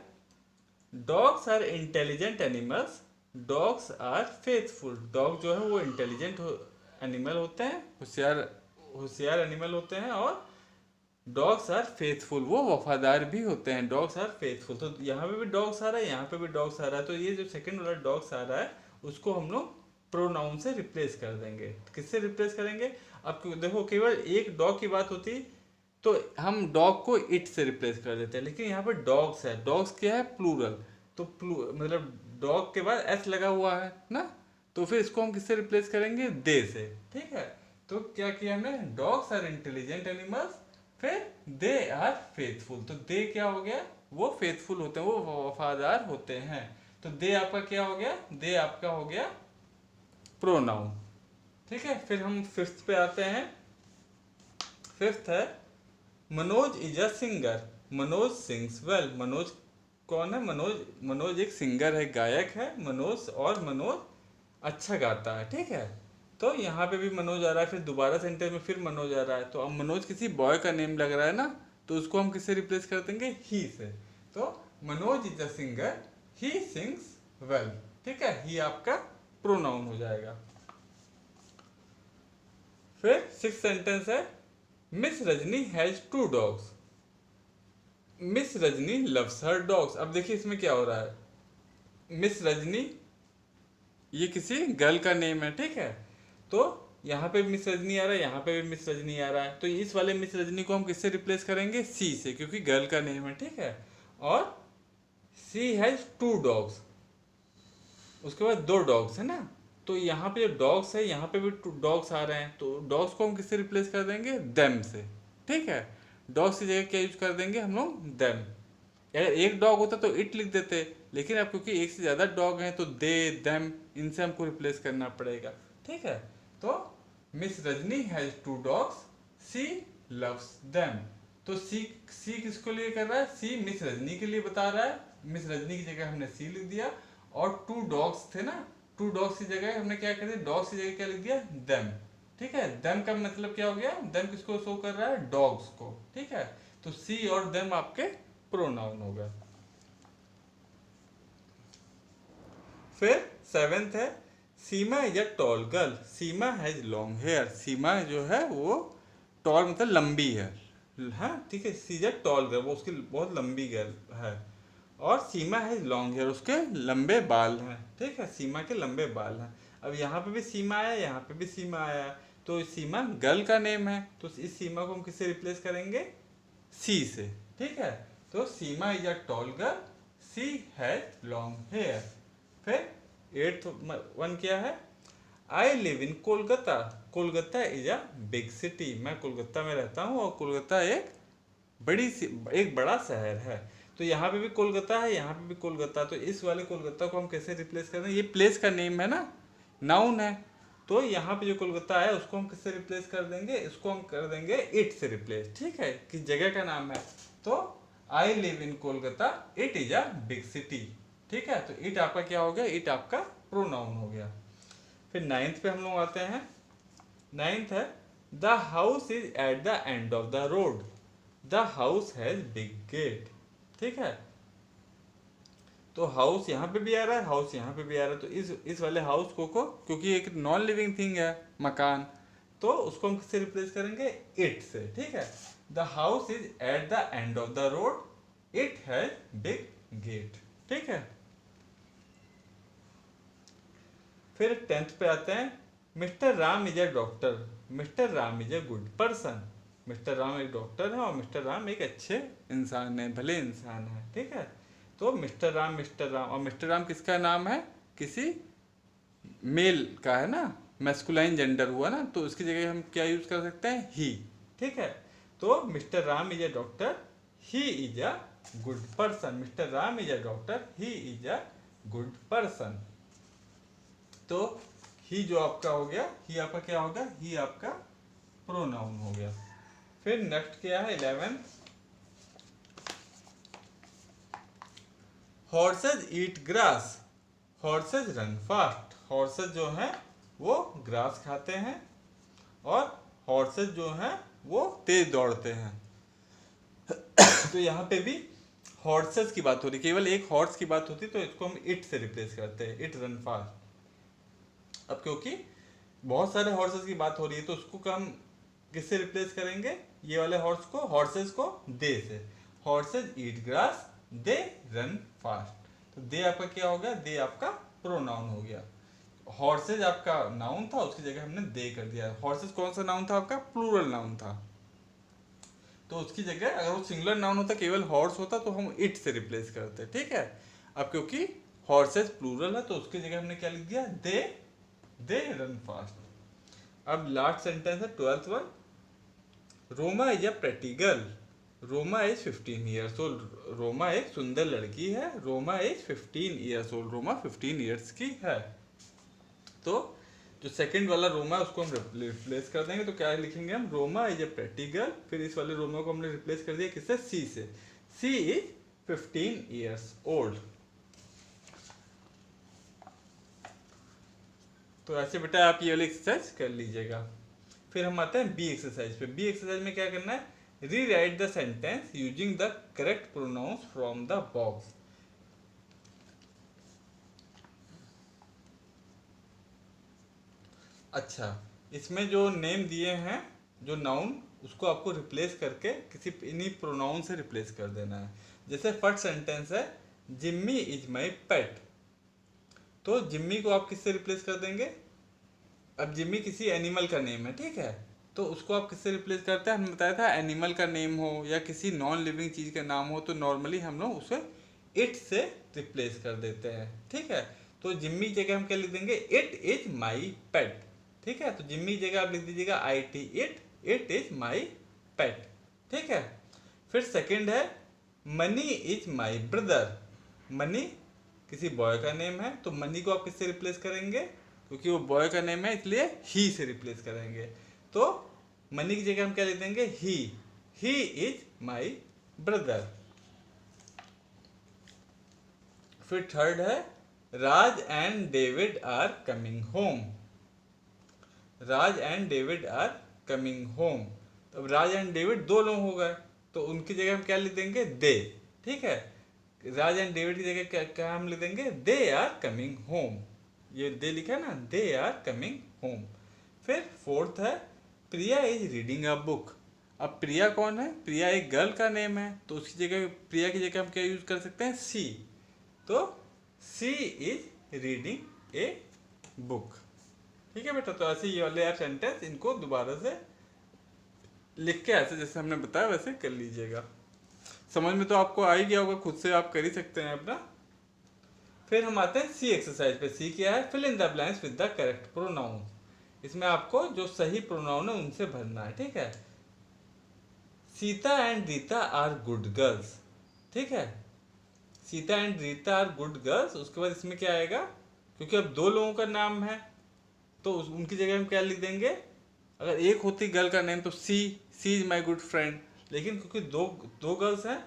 [SPEAKER 1] dogs are intelligent animals, dogs are faithful. Dog जो है वो इंटेलिजेंट एनिमल होते हैं, होशियार एनिमल होते हैं, और डॉग्स आर फेथफुल, वो वफादार भी होते हैं। डॉग्स आर फेथफुल, तो यहाँ पे भी डॉग्स आ रहा है, यहाँ पे भी डॉग्स आ रहा है, तो ये जो सेकंड वाला डॉग्स आ रहा है उसको हम लोग प्रोनाउन से रिप्लेस कर देंगे। किससे रिप्लेस करेंगे, अब देखो केवल एक डॉग की बात होती तो हम डॉग को इट से रिप्लेस कर देते हैं, लेकिन यहाँ पे डॉग्स है, डॉग्स क्या है, प्लूरल, तो मतलब डॉग के बाद एस लगा हुआ है ना, तो फिर इसको हम किससे रिप्लेस करेंगे, दे से, ठीक है। तो क्या किया हमने, डॉग्स आर इंटेलिजेंट एनिमल्स, फिर दे आर फेथफुल। तो दे क्या हो गया, वो फेथफुल होते हैं, वो वफादार होते हैं। तो दे आपका क्या हो गया, दे आपका हो गया प्रोनाउन, ठीक है। फिर हम फिफ्थ पे आते हैं। फिफ्थ है, Manoj is a singer, Manoj sings well. Manoj कौन है, मनोज एक सिंगर है, गायक है मनोज, और मनोज अच्छा गाता है, ठीक है। तो यहाँ पे भी मनोज आ रहा है, फिर दोबारा सेंटेंस में फिर मनोज आ रहा है, तो अब मनोज किसी बॉय का नेम लग रहा है ना, तो उसको हम किससे रिप्लेस कर देंगे, ही से। तो Manoj is a singer, he sings well, ठीक है। ही आपका प्रोनाउन हो जाएगा। फिर सिक्स सेंटेंस है, miss Rajni has 2 dogs, miss Rajni loves her dogs. अब देखिए इसमें क्या हो रहा है, मिस रजनी ये किसी गर्ल का नेम है, ठीक है। तो यहाँ पे मिस रजनी आ रहा है, यहाँ पे भी मिस रजनी आ रहा है, तो इस वाले मिस रजनी को हम किससे रिप्लेस करेंगे, सी से, क्योंकि गर्ल का नेम है, ठीक है। और सी हैज 2 डॉग्स, उसके बाद 2 डॉग्स है ना, तो यहाँ पे जो डॉग्स है यहाँ पे भी डॉग्स आ रहे हैं, तो डॉग्स को हम किससे रिप्लेस कर देंगे, देम से, ठीक है। डॉग्स की जगह क्या यूज कर देंगे हम लोग, देम। अगर एक डॉग होता तो इट लिख देते, लेकिन अब क्योंकि एक से ज़्यादा डॉग हैं तो दे, देम, इनसे हमको रिप्लेस करना पड़ेगा, ठीक है। तो miss Rajni has 2 dogs, she loves them. तो सी किसको लिए कर रहा है, सी मिस रजनी के लिए बता रहा है, मिस रजनी की जगह हमने सी लिख दिया, और 2 डॉग्स थे ना, 2 डॉग्स की जगह हमने क्या कर दिया, डॉग्स की जगह क्या लिख दिया, देम, ठीक है। देम का मतलब क्या हो गया, देम किसको शो कर रहा है, डॉग्स को, ठीक है। तो सी और देम आपके प्रोनाउन होगा। फिर सेवेंथ है, Seema is a tall girl, Seema has long hair. Seema जो है वो टॉल मतलब लंबी है, हाँ ठीक है, she is a tall girl, वो उसकी बहुत लंबी गर्ल है। और सीमा है लॉन्ग हेयर, उसके लंबे बाल हैं, ठीक है, सीमा के लंबे बाल हैं। अब यहाँ पे भी सीमा आया, यहाँ पे भी सीमा आया, तो सीमा गर्ल का नेम है, तो इस सीमा को हम किससे रिप्लेस करेंगे, सी से, ठीक है। तो Seema is a tall girl, she has long hair. फिर एट्थ वन क्या है, I live in Kolkata, Kolkata is a big city, मैं कोलकाता में रहता हूँ और कोलकाता एक बड़ी सी एक बड़ा शहर है। तो यहाँ पे भी कोलकाता है, यहाँ पे भी कोलकाता, तो इस वाले कोलकाता को हम कैसे रिप्लेस कर रहे हैं, ये प्लेस का नेम है ना, नाउन है। तो यहाँ पे जो कोलकाता है उसको हम किससे रिप्लेस कर देंगे, इसको हम कर देंगे इट से रिप्लेस, ठीक है, किस जगह का नाम है। तो आई live in Kolkata, it is a big city, ठीक है। तो इट आपका क्या हो गया, इट आपका प्रोनाउन हो गया। फिर नाइन्थ पे हम लोग आते हैं। नाइन्थ है the house is at the end of the road, the house has big gate, ठीक है। तो हाउस यहाँ पे भी आ रहा है, हाउस यहाँ पे भी आ रहा है, तो इस वाले हाउस को क्योंकि एक नॉन लिविंग थिंग है मकान, तो उसको हम किससे रिप्लेस करेंगे, इट से, ठीक है। The house is at the end of the road, it has big gate, ठीक है। फिर टेंथ पे आते हैं, mister Ram is a doctor, mister Ram is a good person, mister Ram एक डॉक्टर है और मिस्टर राम एक अच्छे इंसान है, भले इंसान है, ठीक है। तो मिस्टर राम, और मिस्टर राम किसका नाम है, किसी मेल का है ना, मैस्कुलाइन जेंडर हुआ ना, तो उसकी जगह हम क्या यूज कर सकते हैं, ही, ठीक है। तो mister Ram is a doctor, he is a good person, mister Ram is a doctor, he is a good person. तो ही जो आपका हो गया, ही आपका क्या होगा, ही आपका प्रोनाउन हो गया। फिर नेक्स्ट क्या है 11, horses eat grass, horses run fast, horses जो हैं वो ग्रास खाते हैं और हॉर्सेज जो हैं वो तेज दौड़ते हैं। तो यहाँ पे भी हॉर्सेज की बात हो रही, केवल एक हॉर्स की बात होती तो इसको हम इट से रिप्लेस करते हैं, इट रन फास्ट। अब क्योंकि बहुत सारे हॉर्सेस की बात हो रही है तो उसको हम किससे रिप्लेस करेंगे, ये वाले हॉर्स को, हॉर्सेस को दे से, horses eat grass, they run fast. तो दे आपका क्या हो गया, दे आपका प्रोनाउन हो गया। हॉर्सेज आपका नाउन था, उसकी जगह हमने दे कर दिया। हॉर्सेज कौन सा नाउन था आपका, प्लूरल नाउन था, तो उसकी जगह अगर वो सिंगुलर नाउन होता, केवल हॉर्स होता, तो हम इट से रिप्लेस करते, ठीक है। अब क्योंकि हॉर्सेज प्लूरल है तो उसकी जगह हमने क्या लिख दिया, दे रन फास्ट। अब लास्ट सेंटेंस है 12th one, Roma is a pretty girl, Roma is 15 years old, Roma एक सुंदर लड़की है, Roma is 15 years old, Roma 15 years की है। तो जो सेकंड वाला रोमा है उसको हम रिप्लेस कर देंगे, तो क्या लिखेंगे हम, Roma is a pretty girl, फिर इस वाले रोमा को हमने रिप्लेस कर दिया किससे, सी से, सी इज 15 ईयर्स ओल्ड। तो ऐसे बेटा आप ये वाली एक्सरसाइज कर लीजिएगा। फिर हम आते हैं बी एक्सरसाइज पे। बी एक्सरसाइज में क्या करना है, rewrite the sentence using the correct pronouns from the box. अच्छा, इसमें जो नेम दिए हैं, जो नाउन, उसको आपको रिप्लेस करके किसी इन्हीं प्रोनाउन से रिप्लेस कर देना है। जैसे फर्स्ट सेंटेंस है, जिम्मी इज माई पेट, तो जिम्मी को आप किससे रिप्लेस कर देंगे, अब जिम्मी किसी एनिमल का नेम है, ठीक है, तो उसको आप किससे रिप्लेस करते हैं, हमने बताया था एनिमल का नेम हो या किसी नॉन लिविंग चीज़ का नाम हो तो नॉर्मली हम लोग उसे इट से रिप्लेस कर देते हैं, ठीक है। तो जिम्मी की जगह हम क्या लिख देंगे, इट इज माई पेट, ठीक है। तो जिम्मी की जगह आप लिख दीजिएगा I T it is my pet, ठीक है। फिर सेकंड है, Mani is my brother, Mani किसी बॉय का नेम है, तो मनी को आप किससे रिप्लेस करेंगे, क्योंकि वो बॉय का नेम है इसलिए ही से रिप्लेस करेंगे। तो मनी की जगह हम क्या लिख देंगे, ही इज माई ब्रदर। फिर थर्ड है, Raj and David are coming home, Raj and David are coming home. तो अब राज एंड डेविड दो लोग हो गए, तो उनकी जगह हम क्या लिख देंगे, दे, ठीक है। राज एंड डेविड की जगह क्या हम लिख देंगे, दे आर कमिंग होम, ये दे लिखा है ना, दे आर कमिंग होम। फिर फोर्थ है, प्रिया इज रीडिंग अ बुक, अब प्रिया कौन है? प्रिया एक गर्ल का नेम है, तो उसकी जगह प्रिया की जगह हम क्या यूज कर सकते हैं? सी। तो she is reading a book. ठीक है बेटा, तो ऐसे ये वाले यार सेंटेंस इनको दोबारा से लिख के ऐसे जैसे हमने बताया वैसे कर लीजिएगा। समझ में तो आपको आ ही गया होगा, खुद से आप कर ही सकते हैं अपना। फिर हम आते हैं सी एक्सरसाइज पे। सी क्या है? Fill in the blanks with the correct pronoun. इसमें आपको जो सही प्रोनाउन है उनसे भरना है। ठीक है, Sita and Rita are good girls. ठीक है, Sita and Rita are good girls. उसके बाद इसमें क्या आएगा? क्योंकि अब दो लोगों का नाम है तो उनकी जगह हम क्या लिख देंगे? अगर एक होती गर्ल का नेम तो she is my good friend, लेकिन क्योंकि दो दो गर्ल्स हैं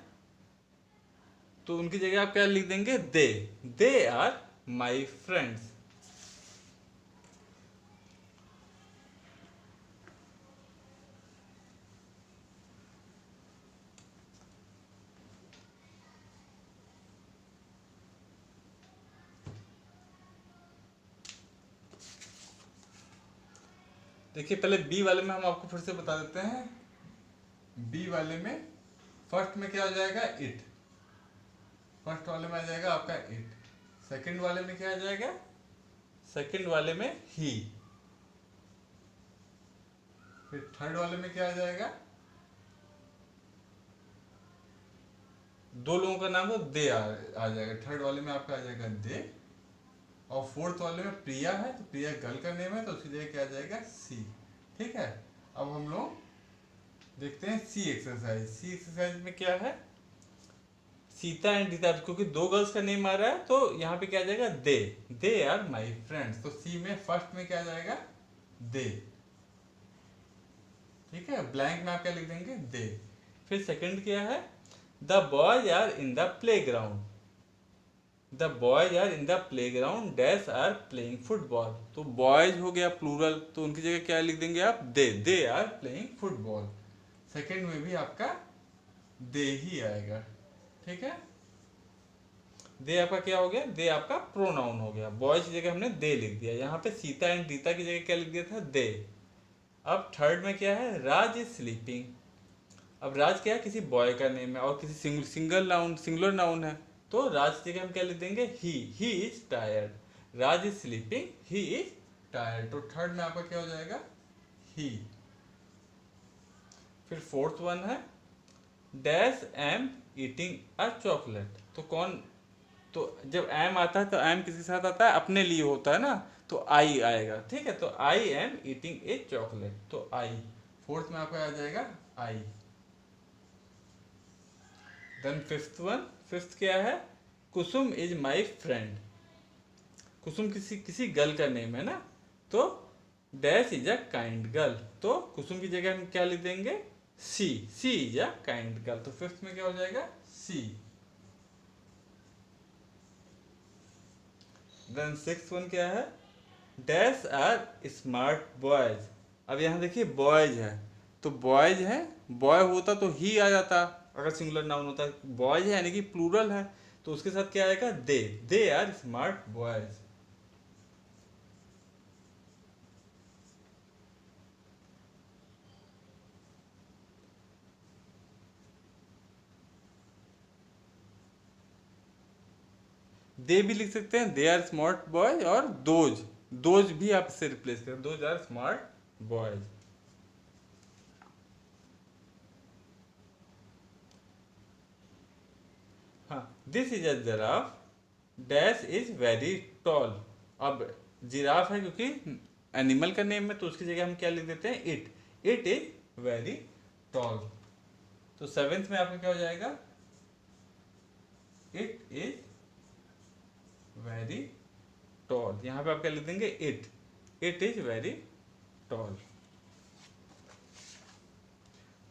[SPEAKER 1] तो उनकी जगह आप क्या लिख देंगे? They are my friends. देखिए पहले बी वाले में हम आपको फिर से बता देते हैं। बी वाले में फर्स्ट में क्या हो जाएगा? इट। फर्स्ट वाले में आ जाएगा आपका इट। सेकंड वाले में क्या आ जाएगा? सेकंड वाले में ही। फिर थर्ड वाले में क्या आ जाएगा? दो लोगों का नाम हो दे आ जाएगा। थर्ड वाले में आपका आ जाएगा दे। और फोर्थ वाले में प्रिया है तो प्रिया गर्ल का नेम है तो उसकी जगह क्या आ जाएगा? सी। ठीक है, अब हम लोग देखते हैं सी एक्सरसाइज। सी एक्सरसाइज में क्या है? सीता एंड रीता, क्योंकि दो गर्ल्स का नेम आ रहा है तो यहाँ पे क्या आ जाएगा? They are my friends. तो सी में फर्स्ट में क्या आ जाएगा? दे। ठीक है, ब्लैंक में आप क्या लिख देंगे? दे। फिर सेकंड क्या है? The boys are in the playground. The boys are in the playground dash are playing football. तो बॉयज हो गया प्लूरल, तो उनकी जगह क्या लिख देंगे आप? They are playing football. Second में भी आपका दे ही आएगा। ठीक है, दे आपका क्या हो गया? दे आपका प्रोनाउन हो गया। बॉयज की जगह हमने दे लिख दिया। यहाँ पे सीता एंड रीता की जगह क्या लिख दिया था? दे। अब थर्ड में क्या है? राज इज स्लीपिंग। अब राज क्या है? किसी बॉय का नेम है और किसी सिंगुलर नाउन है, तो राज की जगह हम क्या लिख देंगे? He is tired. Raj is sleeping, he is tired. तो थर्ड में आपका क्या हो जाएगा? ही। फिर फोर्थ वन है dash am eating a chocolate. तो कौन? तो जब एम आता है तो एम किसके साथ आता है? अपने लिए होता है ना, तो आई आएगा। ठीक है, तो I am eating A chocolate. तो आई फोर्थ में आपका आ जाएगा आई। देन फिफ्थ वन, फिफ्थ क्या है? कुसुम इज माई फ्रेंड। कुसुम किसी किसी गर्ल का नेम है ना, तो dash is a kind girl. तो कुसुम की जगह हम क्या लिख देंगे? सी इज अ काइंड गर्ल। तो फिफ्थ में क्या हो जाएगा? सी। देन सिक्स वन क्या है? Dash are smart boys. अब यहाँ देखिए बॉयज है, तो बॉयज है, बॉय होता तो ही आ जाता अगर सिंगुलर नाउन होता। बॉयज है यानी कि प्लूरल है, तो उसके साथ क्या आएगा? They are smart boys. They भी लिख सकते हैं, दे आर स्मार्ट बॉय। और दोज भी आप इससे रिप्लेस करें, दोज आर स्मार्ट बॉयज। हाँ, this is a giraffe dash is very tall. अब जिराफ है क्योंकि एनिमल का नेम है तो उसकी जगह हम क्या लिख देते हैं? It is very toll. तो सेवेंथ में आपका क्या हो जाएगा? It is very toll. यहाँ पे आप क्या लिख देंगे? It is very toll.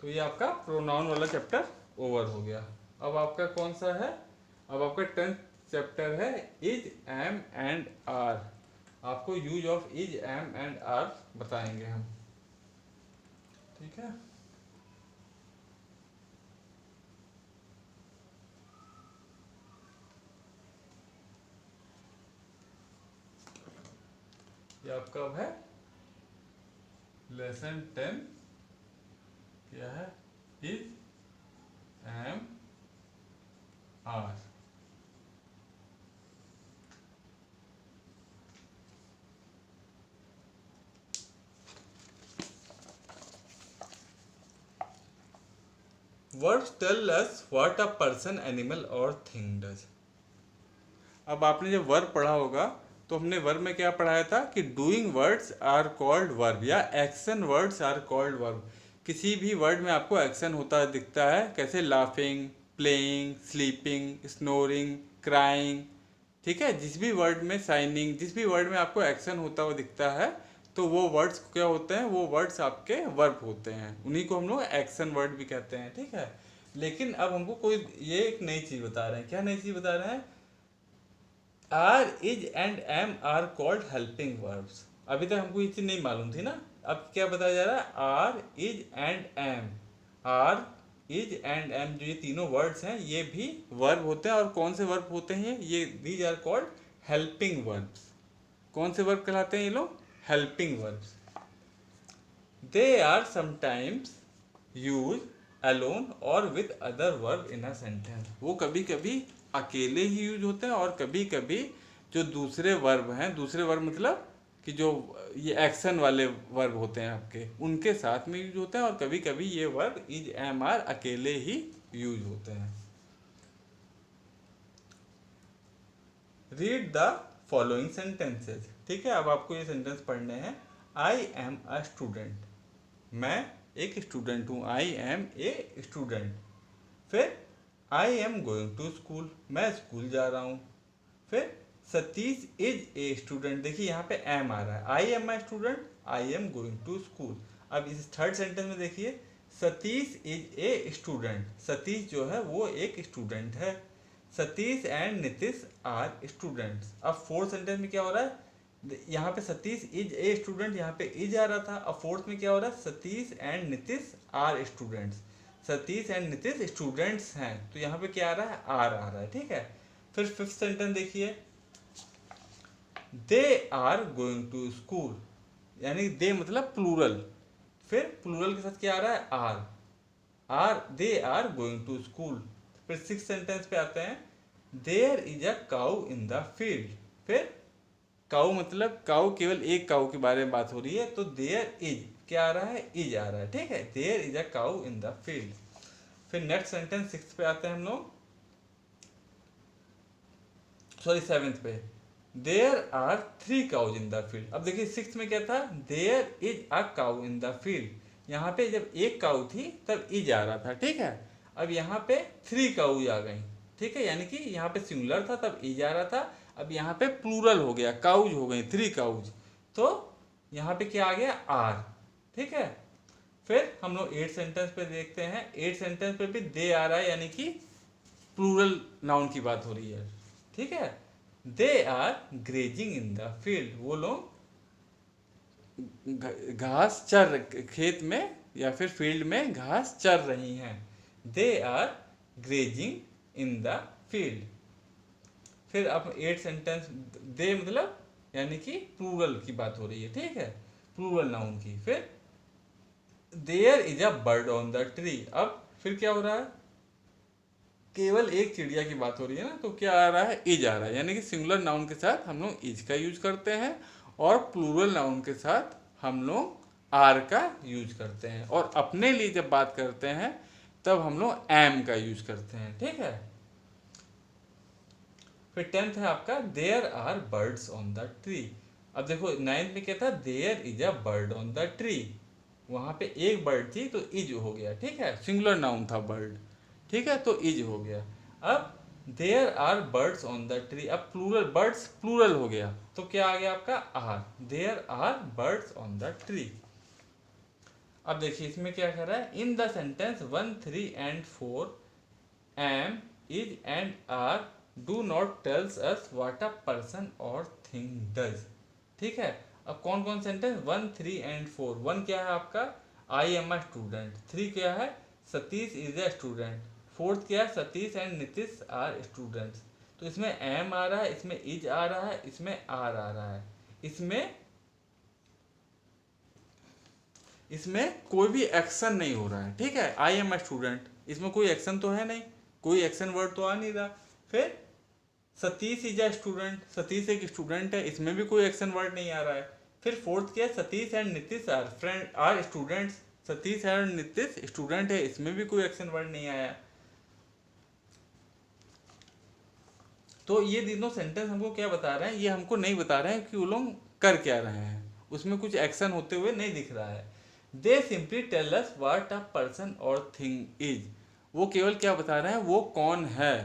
[SPEAKER 1] तो ये आपका प्रोनाउन वाला चैप्टर ओवर हो गया। अब आपका कौन सा है? अब आपका 10th चैप्टर है इज एम एंड आर। आपको use of is am and are बताएंगे हम। ठीक है, ये आपका अब है लेसन 10 क्या है, is am are. Words tell us what a person, animal or thing does. अब आपने जब वर्ब पढ़ा होगा तो हमने वर्ब में क्या पढ़ाया था कि doing words are called verb, या action words are called verb. किसी भी वर्ड में आपको एक्शन होता दिखता है, कैसे laughing, playing, sleeping, snoring, crying, ठीक है, जिस भी वर्ड में साइनिंग, जिस भी वर्ड में आपको एक्शन होता हुआ दिखता है तो वो वर्ड्स क्या होते हैं, वो वर्ड्स आपके वर्ब होते हैं, उन्हीं को हम लोग एक्शन वर्ड भी कहते हैं, ठीक है। लेकिन अब हमको कोई ये एक नई चीज़ बता रहे हैं, क्या नई चीज़ बता रहे हैं, are, is and am are called helping verbs. अभी तक हमको ये चीज़ नहीं मालूम थी ना, अब क्या बताया जा रहा है, are, is and am, are, is and am, जो ये तीनों वर्ड्स हैं ये भी वर्ब होते हैं। और कौन से वर्ब होते हैं ये, these are called helping verbs. कौन से वर्ब कहलाते हैं ये लोग, helping verbs. They are sometimes use alone और with other verb in a sentence. वो कभी कभी अकेले ही यूज होते हैं और कभी कभी जो दूसरे वर्ब हैं, दूसरे वर्ब मतलब कि जो ये एक्शन वाले वर्ब होते हैं आपके, उनके साथ में यूज होते हैं, और कभी कभी ये वर्ब इज एम आर अकेले ही यूज होते हैं। रीड द फॉलोइंग सेंटेंसेज, ठीक है। अब आपको ये सेंटेंस पढ़ने हैं। आई एम अ स्टूडेंट, मैं एक स्टूडेंट हूँ, आई एम ए स्टूडेंट। फिर I am going to school, मैं स्कूल जा रहा हूँ। फिर सतीश इज ए स्टूडेंट, देखिए यहाँ पे एम आ रहा है, I am my student, I am going to school. अब इस थर्ड सेंटेंस में देखिए, Satish is a student, Satish जो है वो एक स्टूडेंट है। Satish and Nitish are students. अब फोर्थ सेंटेंस में क्या हो रहा है, यहाँ पे सतीश इज ए स्टूडेंट, यहाँ पे इज आ रहा था। अब फोर्थ में क्या हो रहा है, Satish and Nitish are students, Satish and Nitish students हैं, तो यहाँ पे क्या आ रहा है, आर आ रहा है, ठीक है। फिर फिफ्थ सेंटेंस देखिए, they are going to school, यानी दे मतलब प्लूरल, फिर प्लूरल के साथ क्या आ रहा है, are, are, they are going to school. फिर सिक्स सेंटेंस पे आते हैं, there is a cow in the field. फिर काउ मतलब काउ, केवल एक काउ के बारे में बात हो रही है, तो देयर इज क्या आ रहा है, इज आ रहा है, ठीक है, there is a cow in the field. फिर नेक्स्ट सेंटेंस सिक्स पे आते हैं हम लोग, सॉरी सेवेंथ पे, there are three cows in the field. अब देखिए सिक्स में क्या था, there is a cow in the field, यहाँ पे जब एक काउ थी तब इज आ रहा था, ठीक है। अब यहाँ पे थ्री काउज आ गई, ठीक है, यानी कि यहाँ पे सिंगुलर था तब इज आ रहा था, अब यहाँ पे प्लूरल हो गया, काउज हो गई, थ्री काउज, तो यहाँ पे क्या आ गया, आर, ठीक है। फिर हम लोग एट सेंटेंस पे देखते हैं, एट सेंटेंस पे भी दे आ रहा है, यानी कि प्लूरल नाउन की बात हो रही है, ठीक है। They are grazing in the field, वो लोग घास चर, खेत में या फिर फील्ड में घास चर रही हैं। They are grazing in the field. फिर अब एट सेंटेंस, दे मतलब यानी कि प्लूरल की बात हो रही है, ठीक है, प्लूरल नाउन की। फिर there is a bird on the tree. अब फिर क्या हो रहा है, केवल एक चिड़िया की बात हो रही है ना, तो क्या आ रहा है, इज आ रहा है, यानी कि सिंगुलर नाउन के साथ हम लोग इज का यूज करते हैं और प्लूरल नाउन के साथ हम लोग आर का यूज करते हैं, और अपने लिए जब बात करते हैं तब हम लोग एम का यूज करते हैं, ठीक है। फिर टेंथ है आपका, there are birds on the tree. अब देखो नाइन्थ में क्या था, there is a bird on the tree, वहां पे एक बर्ड थी तो इज हो गया, ठीक है, सिंगुलर नाउन था बर्ड, ठीक है, तो इज हो गया। अब there are birds on the tree, अब प्लूरल, बर्ड्स प्लूरल हो गया, तो क्या आ गया आपका, are, there are birds on the tree. अब देखिए इसमें क्या कह रहा है, in the sentence 1, 3 and 4 am, is and are do not tells us what a person or thing does, ठीक है। अब कौन कौन सेंटेंस, 1, 3 एंड 4, 1 क्या है आपका, आई एम अ स्टूडेंट, 3 क्या है, Satish is a student, fourth क्या है, Satish and Nitish are students. तो इसमें एम आ रहा है, इसमें इज आ रहा है, इसमें आर आ रहा है, इसमें इसमें कोई भी एक्शन नहीं हो रहा है, ठीक है। आई एम ए स्टूडेंट, इसमें कोई एक्शन तो है नहीं, कोई एक्शन वर्ड तो आ नहीं रहा। फिर Satish is a student, Satish एक स्टूडेंट है, इसमें भी कोई एक्शन वर्ड नहीं आ रहा है। फिर फोर्थ क्या है, Satish and Nitish are friend are students, Satish and Nitish student है, इसमें भी कोई एक्शन वर्ड नहीं आया। तो ये तीनों सेंटेंस हमको क्या बता रहे हैं, ये हमको नहीं बता रहे हैं कि वो लोग कर क्या रहे हैं, उसमें कुछ एक्शन होते हुए नहीं दिख रहा है। They simply tell us what a person or thing is, वो केवल क्या बता रहे हैं, वो कौन है,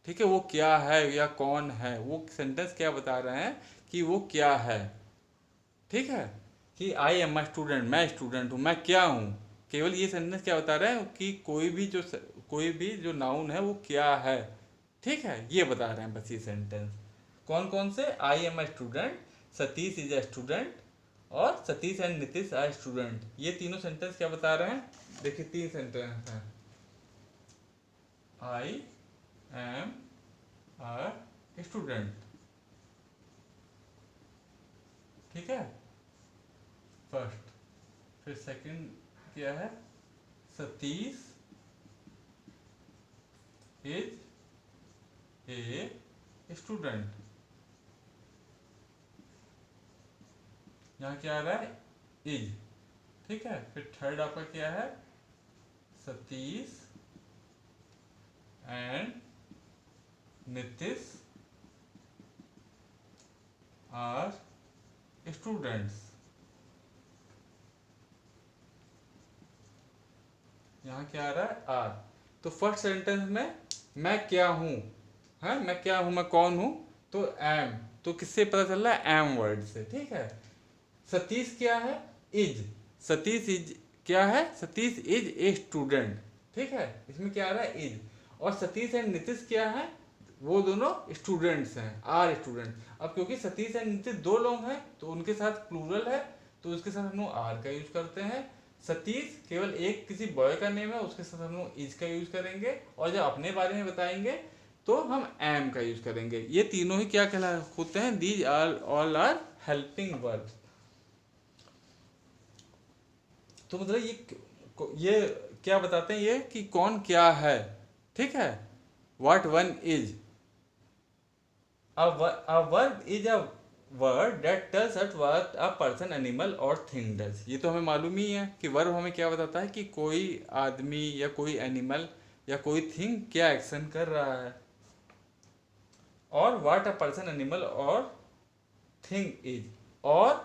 [SPEAKER 1] ठीक है, वो क्या है या कौन है, वो सेंटेंस क्या बता रहे हैं कि वो क्या है, ठीक है। कि आई एम अ स्टूडेंट, मैं स्टूडेंट हूँ, मैं क्या हूँ, केवल ये सेंटेंस क्या बता रहे हैं कि कोई भी जो नाउन है वो क्या है, ठीक है, ये बता रहे हैं बस ये सेंटेंस। कौन कौन से, I am a student, Satish is a student और Satish and Nitish are student, ये तीनों सेंटेंस क्या बता रहे हैं। देखिए 3 सेंटेंस हैं। आई एम अ स्टूडेंट, ठीक है, फर्स्ट। फिर सेकंड क्या है, सतीश इज ए स्टूडेंट, यहाँ क्या आ रहा है, इज, ठीक है। फिर थर्ड आपका क्या है, Satish and Nitish are students, यहाँ क्या आ रहा है, आर। तो फर्स्ट सेंटेंस में मैं क्या हूँ, है मैं क्या हूँ, मैं कौन हूँ, तो एम, तो किससे पता चल रहा है, एम वर्ड से, ठीक है। सतीश क्या है, इज, सतीश इज क्या है, सतीश इज ए स्टूडेंट, ठीक है, इसमें क्या आ रहा है, इज। और सतीश एंड नीतीश क्या है, वो दोनों स्टूडेंट्स हैं, आर स्टूडेंट। अब क्योंकि सतीश एंड नीतीश 2 लोग हैं तो उनके साथ प्लूरल है, तो उसके साथ हम लोग आर का यूज करते हैं। सतीश केवल एक किसी बॉय का नेम है, उसके साथ हम लोग इज का यूज करेंगे, और जब अपने बारे में बताएंगे तो हम एम का यूज करेंगे। ये तीनों ही क्या कहला होते हैं, these are all are helping verb. तो मतलब ये क्या बताते हैं, ये कि कौन क्या है, ठीक है। What one is, a verb is a word that tells us what a person, animal or thing does। ये तो हमें मालूम ही है कि वर्ब हमें क्या बताता है कि कोई आदमी या कोई एनिमल या कोई थिंग क्या एक्शन कर रहा है। और what a person, animal or thing is, और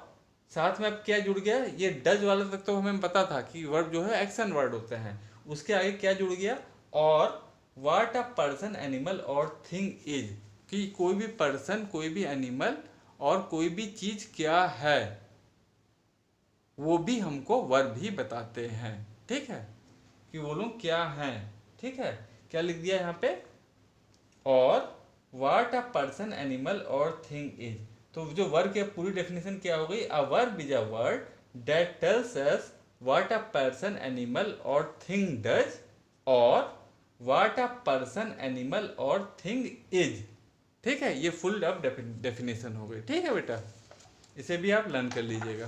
[SPEAKER 1] साथ में अब क्या जुड़ गया, ये डज वाला तक तो हमें पता था कि वर्ब जो है एक्शन वर्ड होते हैं, उसके आगे क्या जुड़ गया, और what a person, animal or thing is, कि कोई भी पर्सन, कोई भी एनिमल और कोई भी चीज क्या है, वो भी हमको वर्ब ही बताते हैं, ठीक है, कि वो लोग क्या हैं, ठीक है। क्या लिख दिया यहाँ पे, और what a person, animal or thing is. तो जो वर्ब की पूरी डेफिनेशन क्या हो गई, a verb is a word that tells us what a person, animal or thing does, और what a person, animal or thing is, ठीक है। ये फुल अब डेफिनेशन हो गई, ठीक है बेटा, इसे भी आप लर्न कर लीजिएगा।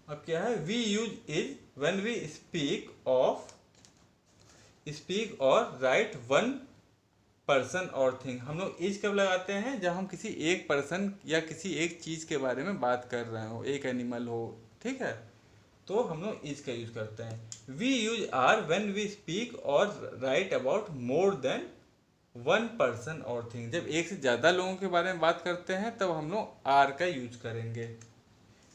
[SPEAKER 1] अब क्या है, we use is when we speak or write one person or thing. हम लोग इज कब लगाते हैं, जब हम किसी एक पर्सन या किसी एक चीज के बारे में बात कर रहे हो, एक एनिमल हो, ठीक है, तो हम लोग इज का यूज करते हैं। We use are when we speak or write about more than one person or thing. जब एक से ज्यादा लोगों के बारे में बात करते हैं तब हम लोग आर का यूज करेंगे।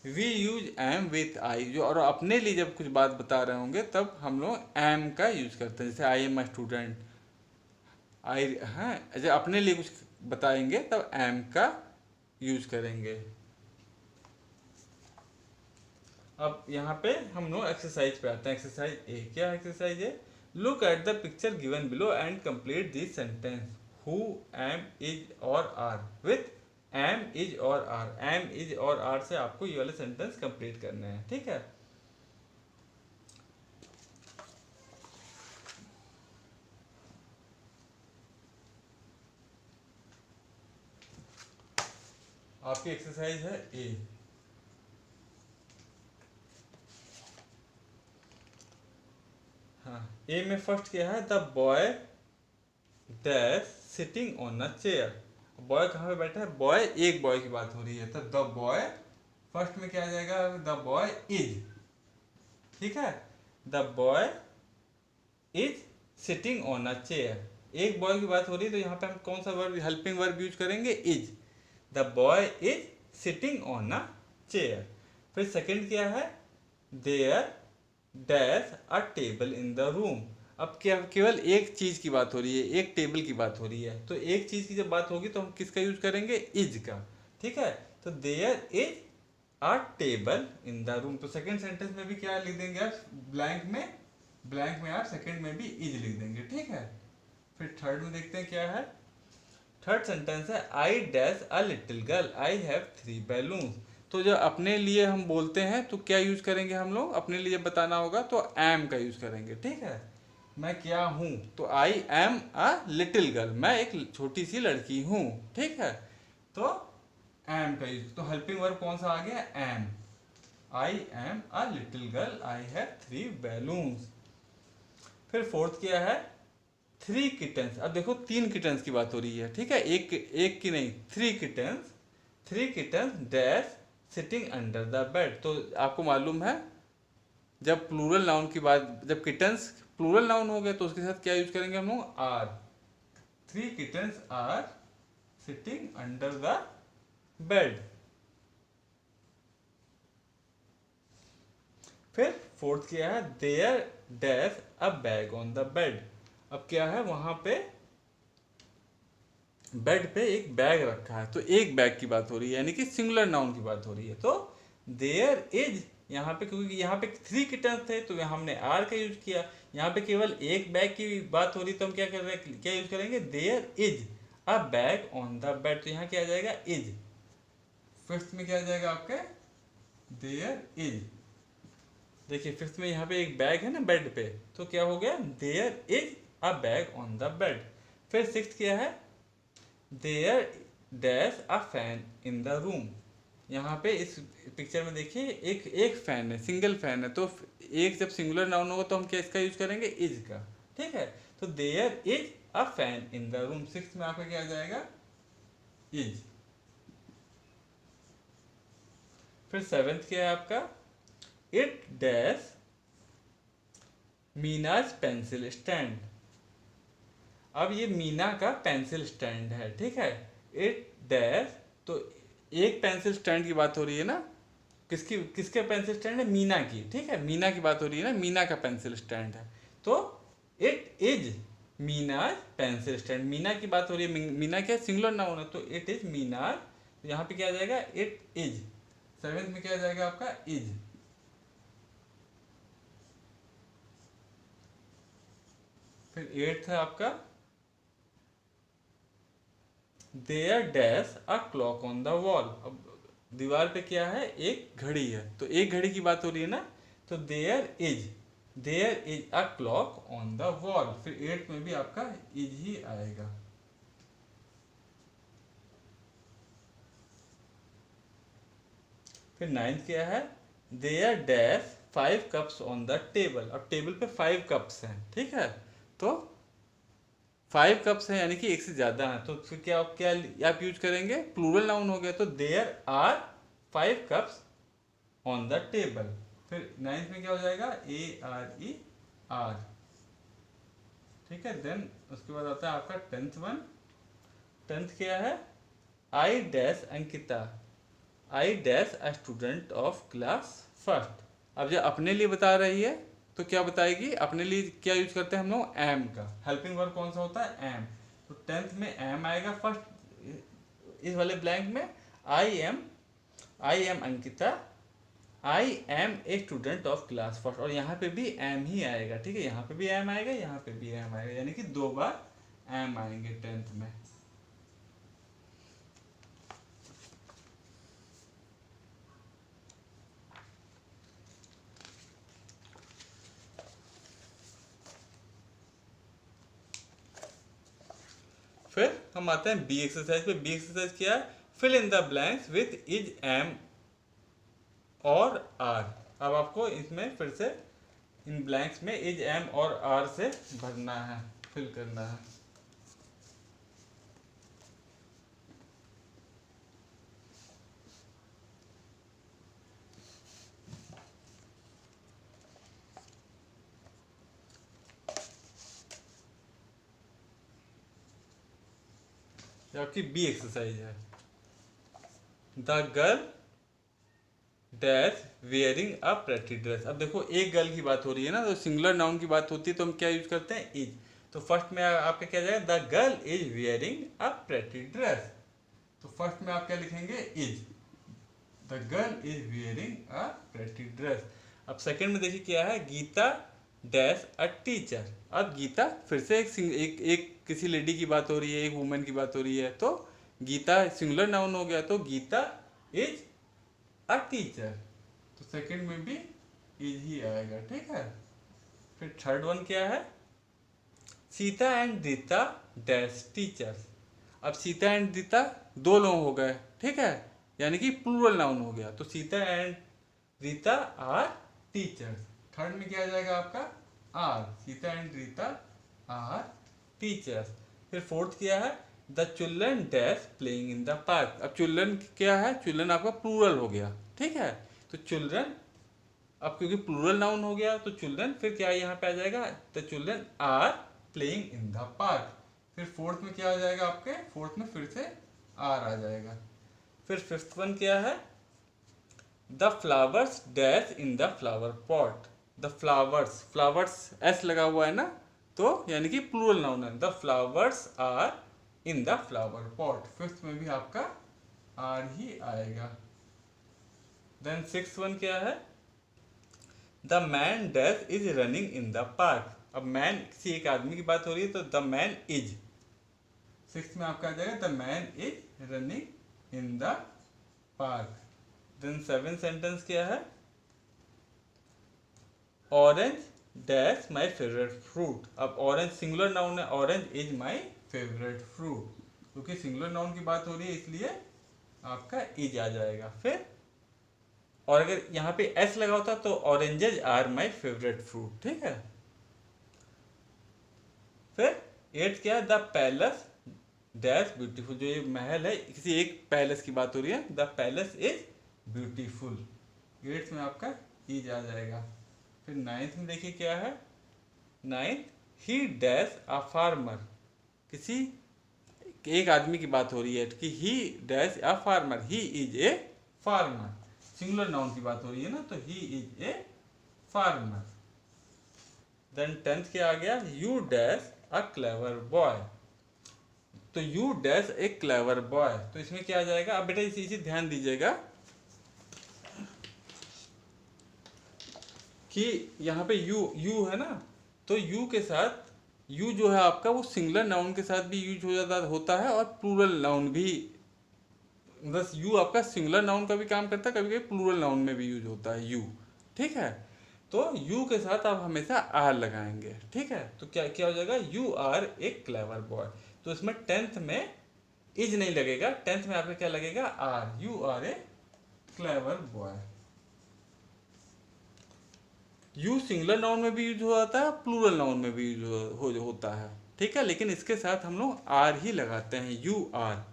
[SPEAKER 1] We use am with I, जो और अपने लिए जब कुछ बात बता रहे होंगे तब हम लोग एम का यूज करते हैं, जैसे आई एम अ स्टूडेंट, आई, हाँ, जब अपने लिए कुछ बताएंगे तब एम का यूज करेंगे। अब यहाँ पे हम लोग एक्सरसाइज पे आते हैं। एक्सरसाइज ए, क्या एक्सरसाइज है, look at the picture given below and complete this sentence, who, am, is or are with am, is or are. Am, is or are से आपको ये वाले सेंटेंस कंप्लीट करने हैं, ठीक है। आपकी एक्सरसाइज है ए। हाँ, ए में फर्स्ट क्या है, the boy dash sitting on a chair. Boy कहाँ पे बैठा है, बॉय, एक बॉय की बात हो रही है, तो द बॉय फर्स्ट में क्या आ जाएगा, द बॉय इज, ठीक है, the boy is sitting on a chair. एक बॉय की बात हो रही है तो यहाँ पे हम कौन सा वर्ब, हेल्पिंग वर्ब यूज करेंगे, is. The boy is sitting on a chair. फिर सेकंड क्या है, there dash a table in the room. अब क्या, केवल एक चीज की बात हो रही है, एक टेबल की बात हो रही है, तो एक चीज की जब बात होगी तो हम किसका यूज करेंगे, इज का, ठीक है। तो there is a table in the room. तो सेकंड सेंटेंस में भी क्या लिख देंगे आप, ब्लैंक में आप सेकंड में भी इज लिख देंगे, ठीक है। फिर थर्ड में देखते हैं क्या है। थर्ड सेंटेंस है, I dash a little girl, I have 3 balloons. तो जब अपने लिए हम बोलते हैं तो क्या यूज करेंगे हम लोग, अपने लिए बताना होगा तो एम का यूज करेंगे, ठीक है। मैं क्या हूं, तो आई एम अ लिटिल गर्ल, मैं एक छोटी सी लड़की हूं, ठीक है। तो एम का यूज, तो हेल्पिंग वर्ब कौन सा आ गया, am. I am a little girl, I have 3 balloons. फिर फोर्थ क्या है, 3 किटन्स। अब देखो 3 किटन्स की बात हो रही है, ठीक है, एक की नहीं, 3 kittens, 3 kittens dash sitting under the bed. तो आपको मालूम है जब प्लूरल नाउन की बात, जब किटन्स प्लूरल नाउन हो गया तो उसके साथ क्या यूज करेंगे हम लोग, are. 3 kittens are sitting under the bed. फिर फोर्थ क्या है, there dash a bag on the bed. अब क्या है, वहां पे बेड पे एक बैग रखा है, तो एक बैग की बात हो रही है, यानी कि सिंगुलर नाउन की बात हो रही है। तो देयर इज, यहाँ पे क्योंकि यहाँ पे 3 किटन थे तो हमने आर का यूज किया। यहाँ पे केवल एक बैग की बात हो रही है तो हम क्या कर रहे हैं, क्या यूज करेंगे, there is a bag on the bed. तो यहाँ क्या आ जाएगा, इज। फिफ्थ में क्या आ जाएगा आपके, देयर इज। देखिए फिफ्थ में यहाँ पे एक बैग है ना बेड पे, तो क्या हो गया, there is a bag on the bed. फिर सिक्स्थ क्या है, there dash a fan in the room. यहाँ पे इस पिक्चर में देखिए एक एक फैन है, सिंगल फैन है, तो एक जब सिंगुलर नाउन होगा तो हम क्या इसका यूज करेंगे, इज का, ठीक है। तो there is a fan in the room, six में आपका क्या आ जाएगा, इज। फिर सेवेंथ क्या है आपका, इट डैश मीनाज पेंसिल स्टैंड। अब ये मीना का पेंसिल स्टैंड है, ठीक है। इट डैश, तो एक पेंसिल स्टैंड की बात हो रही है ना, किसकी, किसके पेंसिल स्टैंड है, मीना की, ठीक है, मीना की बात हो रही है ना, मीना का पेंसिल स्टैंड है। तो it is Meena pencil stand, Meena की बात हो रही है, मीना क्या सिंगुलर नाउन है, तो इट इज मीना। तो यहाँ पे क्या आ जाएगा, इट इज। सेवेंथ में क्या आ जाएगा आपका, इज। फिर एट्थ है आपका, there dash a clock on the wall. अब दीवार पे क्या है, एक घड़ी है, तो एक घड़ी की बात हो रही है ना, तो there is a clock on the wall. फिर एट में भी आपका इज ही आएगा। फिर नाइन्थ क्या है, there dash 5 cups on the table. अब टेबल पे 5 कप्स हैं, ठीक है, तो 5 कप्स हैं यानी कि एक से ज्यादा है, तो फिर क्या आप यूज करेंगे, प्लूरल नाउन हो गया, तो there are 5 cups on the table. फिर नाइन्थ में क्या हो जाएगा, ARE, ठीक है। देन उसके बाद आता है आपका टेंथ वन। टेंथ क्या है, I dash Ankita, I dash a student of class first. अब जब अपने लिए बता रही है तो क्या बताएगी, अपने लिए क्या यूज करते हैं हम लोग, एम का। हेल्पिंग वर्ब कौन सा होता है, एम। तो टेंथ में एम आएगा फर्स्ट, इस वाले ब्लैंक में, I am Ankita, I am a student of class first, और यहाँ पे भी एम ही आएगा, ठीक है, यहाँ पे भी एम आएगा, यहाँ पे भी एम आएगा, यानी कि 2 बार एम आएंगे टेंथ में। फिर हम आते हैं बी एक्सरसाइज पे। बी एक्सरसाइज क्या है, fill in the blanks with is am और आर। अब आपको इसमें फिर से इन ब्लैंक्स में इज एम और आर से भरना है, फिल करना है। ये आपकी बी एक्सरसाइज है। The girl dash wearing a pretty dress. अब देखो एक गर्ल की बात हो रही है ना, तो सिंगुलर नाउन की बात होती है तो हम क्या यूज करते हैं, इज। तो फर्स्ट में आपका क्या जाएगा, the girl is wearing a pretty dress. तो फर्स्ट में आप क्या लिखेंगे, is. The girl is wearing a pretty dress. अब सेकंड में देखिए क्या है, गीता डैश अ टीचर। अब गीता फिर से एक किसी लेडी की बात हो रही है, एक वुमेन की बात हो रही है, तो गीता सिंगुलर नाउन हो गया, तो गीता इज अ टीचर। तो सेकंड में भी इज ही आएगा, ठीक है। फिर थर्ड वन क्या है, Sita and Rita dash teachers. अब सीता एंड रीता दो लोग हो गए, ठीक है, यानी कि प्लूरल नाउन हो गया। तो Sita and Rita are teachers. Third में क्या आ जाएगा आपका, are. Sita and Rita are teachers. फिर फोर्थ क्या है, the children dash playing in the park. अब चिल्ड्रन क्या है, चिल्ड्रन आपका प्लूरल हो गया, ठीक है। तो चिल्ड्रन अब क्योंकि प्लूरल नाउन हो गया तो चिल्ड्रन, फिर क्या यहाँ पे आ जाएगा, the children are playing in the park. फिर फोर्थ में क्या आ जाएगा आपके, फोर्थ में फिर से आर आ जाएगा। फिर फिफ्थ वन क्या है, the flowers dash in the flower pot. The flowers, flowers S लगा हुआ है ना, तो यानी कि प्लूरल नाउन है। The flowers are in the flower pot. Fifth में भी आपका आर ही आएगा। देन सिक्स वन क्या है, the man dash is running in the park. अब मैन किसी एक आदमी की बात हो रही है तो द मैन इज। सिक्स में आपका आ जाएगा, the man is running in the park. Then seven sentence क्या है, orange dash my favourite fruit. अब ऑरेंज सिंगुलर नाउन है, orange is my favourite fruit. क्योंकि सिंगुलर नाउन की बात हो रही है इसलिए आपका इज आ जाएगा। फिर और अगर यहाँ पे एस लगा होता तो oranges are my favourite fruit, ठीक है। फिर एट क्या है, द पैलेस डैश ब्यूटीफुल। जो ये महल है, किसी एक पैलेस की बात हो रही है, the palace is beautiful. Eighth में आपका इज आ जाएगा। फिर नाइन्थ में देखिए क्या है, ninth he dash a farmer. किसी एक आदमी की बात हो रही है कि he dash a farmer, he is a farmer. Singular noun की बात हो रही है ना, तो he is a farmer. Then tenth क्या आ गया, you dash a clever boy. तो you dash a clever boy, तो इसमें क्या आ जाएगा। अब बेटा इसी ध्यान दीजिएगा कि यहाँ पे यू है ना, तो यू के साथ, यू जो है आपका वो सिंगुलर नाउन के साथ भी यूज हो जाता होता है और प्लूरल नाउन भी। बस यू आपका सिंगुलर नाउन का भी काम करता है, कभी कभी प्लूरल नाउन में भी यूज होता है यू, ठीक है। तो यू के साथ आप हमेशा आर लगाएंगे, ठीक है। तो क्या क्या हो जाएगा, you are a clever boy. तो इसमें टेंथ में इज नहीं लगेगा, टेंथ में आपका क्या लगेगा, are. You are a clever boy. You singular noun में भी यूज हो जाता है, प्लूरल नाउन में भी यूज होता है, ठीक है। लेकिन इसके साथ हम लोग आर ही लगाते हैं, यू आर,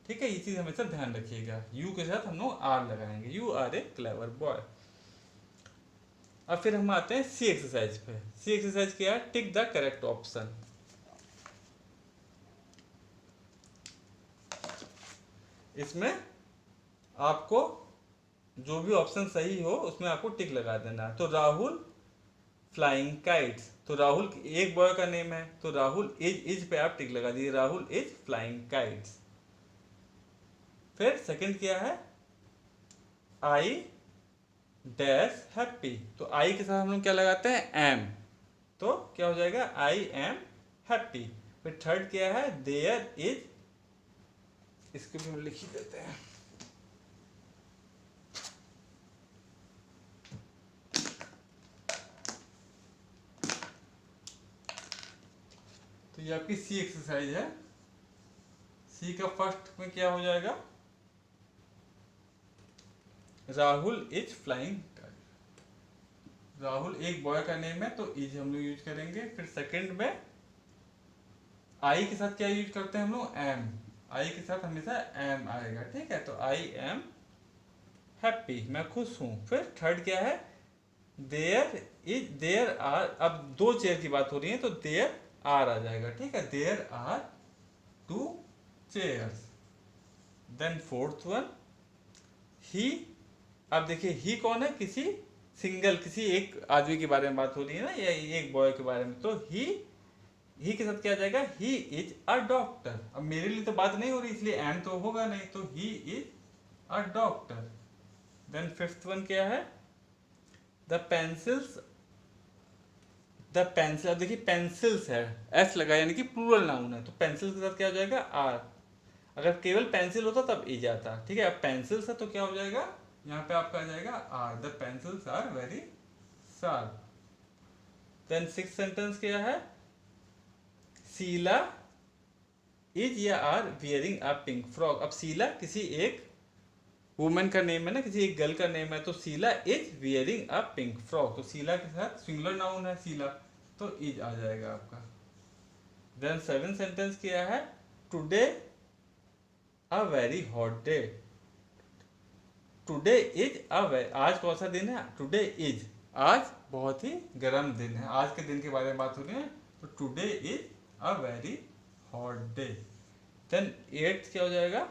[SPEAKER 1] ठीक है। ये चीज हमेशा ध्यान रखिएगा, यू के साथ हम लोग आर लगाएंगे, you are a clever boy. अब फिर हम आते हैं सी एक्सरसाइज पे। सी एक्सरसाइज क्या है, टिक द करेक्ट ऑप्शन। इसमें आपको जो भी ऑप्शन सही हो उसमें आपको टिक लगा देना। तो राहुल फ्लाइंग काइट्स, तो राहुल एक बॉय का नेम है, तो राहुल इज पे आप टिक लगा दीजिए, राहुल इज फ्लाइंग काइट्स। फिर सेकंड क्या है, आई डैश हैप्पी। तो आई के साथ हम लोग क्या लगाते हैं, एम, तो क्या हो जाएगा, आई एम हैप्पी। फिर थर्ड क्या है, देयर इज, इसको भी हम लिख ही देते हैं। तो ये आपकी सी एक्सरसाइज है। सी का फर्स्ट में क्या हो जाएगा, राहुल इज फ्लाइंग। राहुल एक बॉय का नेम है तो इज हम लोग यूज करेंगे। फिर सेकंड में आई के साथ क्या यूज करते हैं हम लोग, एम। आई के साथ हमेशा एम आएगा, ठीक है। तो आई एम हैप्पी, मैं खुश हूं। फिर थर्ड क्या है, देयर आर, अब दो चेयर की बात हो रही है तो देयर आर आ जाएगा, ठीक है। There are 2 chairs. Then fourth one, he. अब देखिए ही कौन है, किसी सिंगल, किसी एक आदमी के बारे में बात हो रही है ना, या एक बॉय के बारे में। तो ही के साथ क्या आ जाएगा, ही इज अ डॉक्टर। अब मेरे लिए तो बात नहीं हो रही इसलिए एम तो होगा नहीं, तो he is a doctor. Then fifth one क्या है, द पेंसिल्स। द पेंसिल, अब देखिए पेंसिल्स है, एस लगा यानी कि प्लूरल नाउन है, तो पेंसिल के साथ क्या हो जाएगा, आर। अगर केवल पेंसिल होता तब ई जाता, ठीक है। अब पेंसिल्स है तो क्या हो जाएगा, यहाँ पे आपका आ जाएगा are. The pencils are very sharp. Then six sentence क्या है, शीला इज या are wearing a pink frock. अब शीला किसी एक वुमेन का नेम है ना, किसी एक गर्ल का नेम है, तो Sheela is wearing a pink frock. तो शीला के साथ सिंगुलर नाउन है शीला, तो इज आ जाएगा आपका। देन सेवन सेंटेंस क्या है, today a very hot day. Today is अ, आज कौन सा दिन है, टुडे इज, आज बहुत ही गर्म दिन है। आज के दिन के बारे में बात हो रही है, तो today is a very hot day. Then eighth क्या हो जाएगा,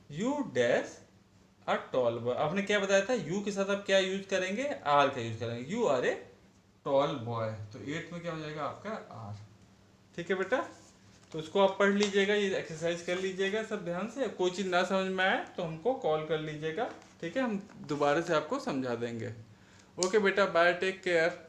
[SPEAKER 1] you dash a tall boy. आपने क्या बताया था, यू के साथ आप क्या यूज करेंगे, आर का यूज करेंगे। You are a tall boy, तो एट्थ में क्या हो जाएगा आपका, आर। ठीक है बेटा, तो इसको आप पढ़ लीजिएगा, ये एक्सरसाइज कर लीजिएगा सब ध्यान से। कोई चीज़ ना समझ में आए तो हमको कॉल कर लीजिएगा, ठीक है, हम दोबारा से आपको समझा देंगे। ओके बेटा, बाय, टेक केयर।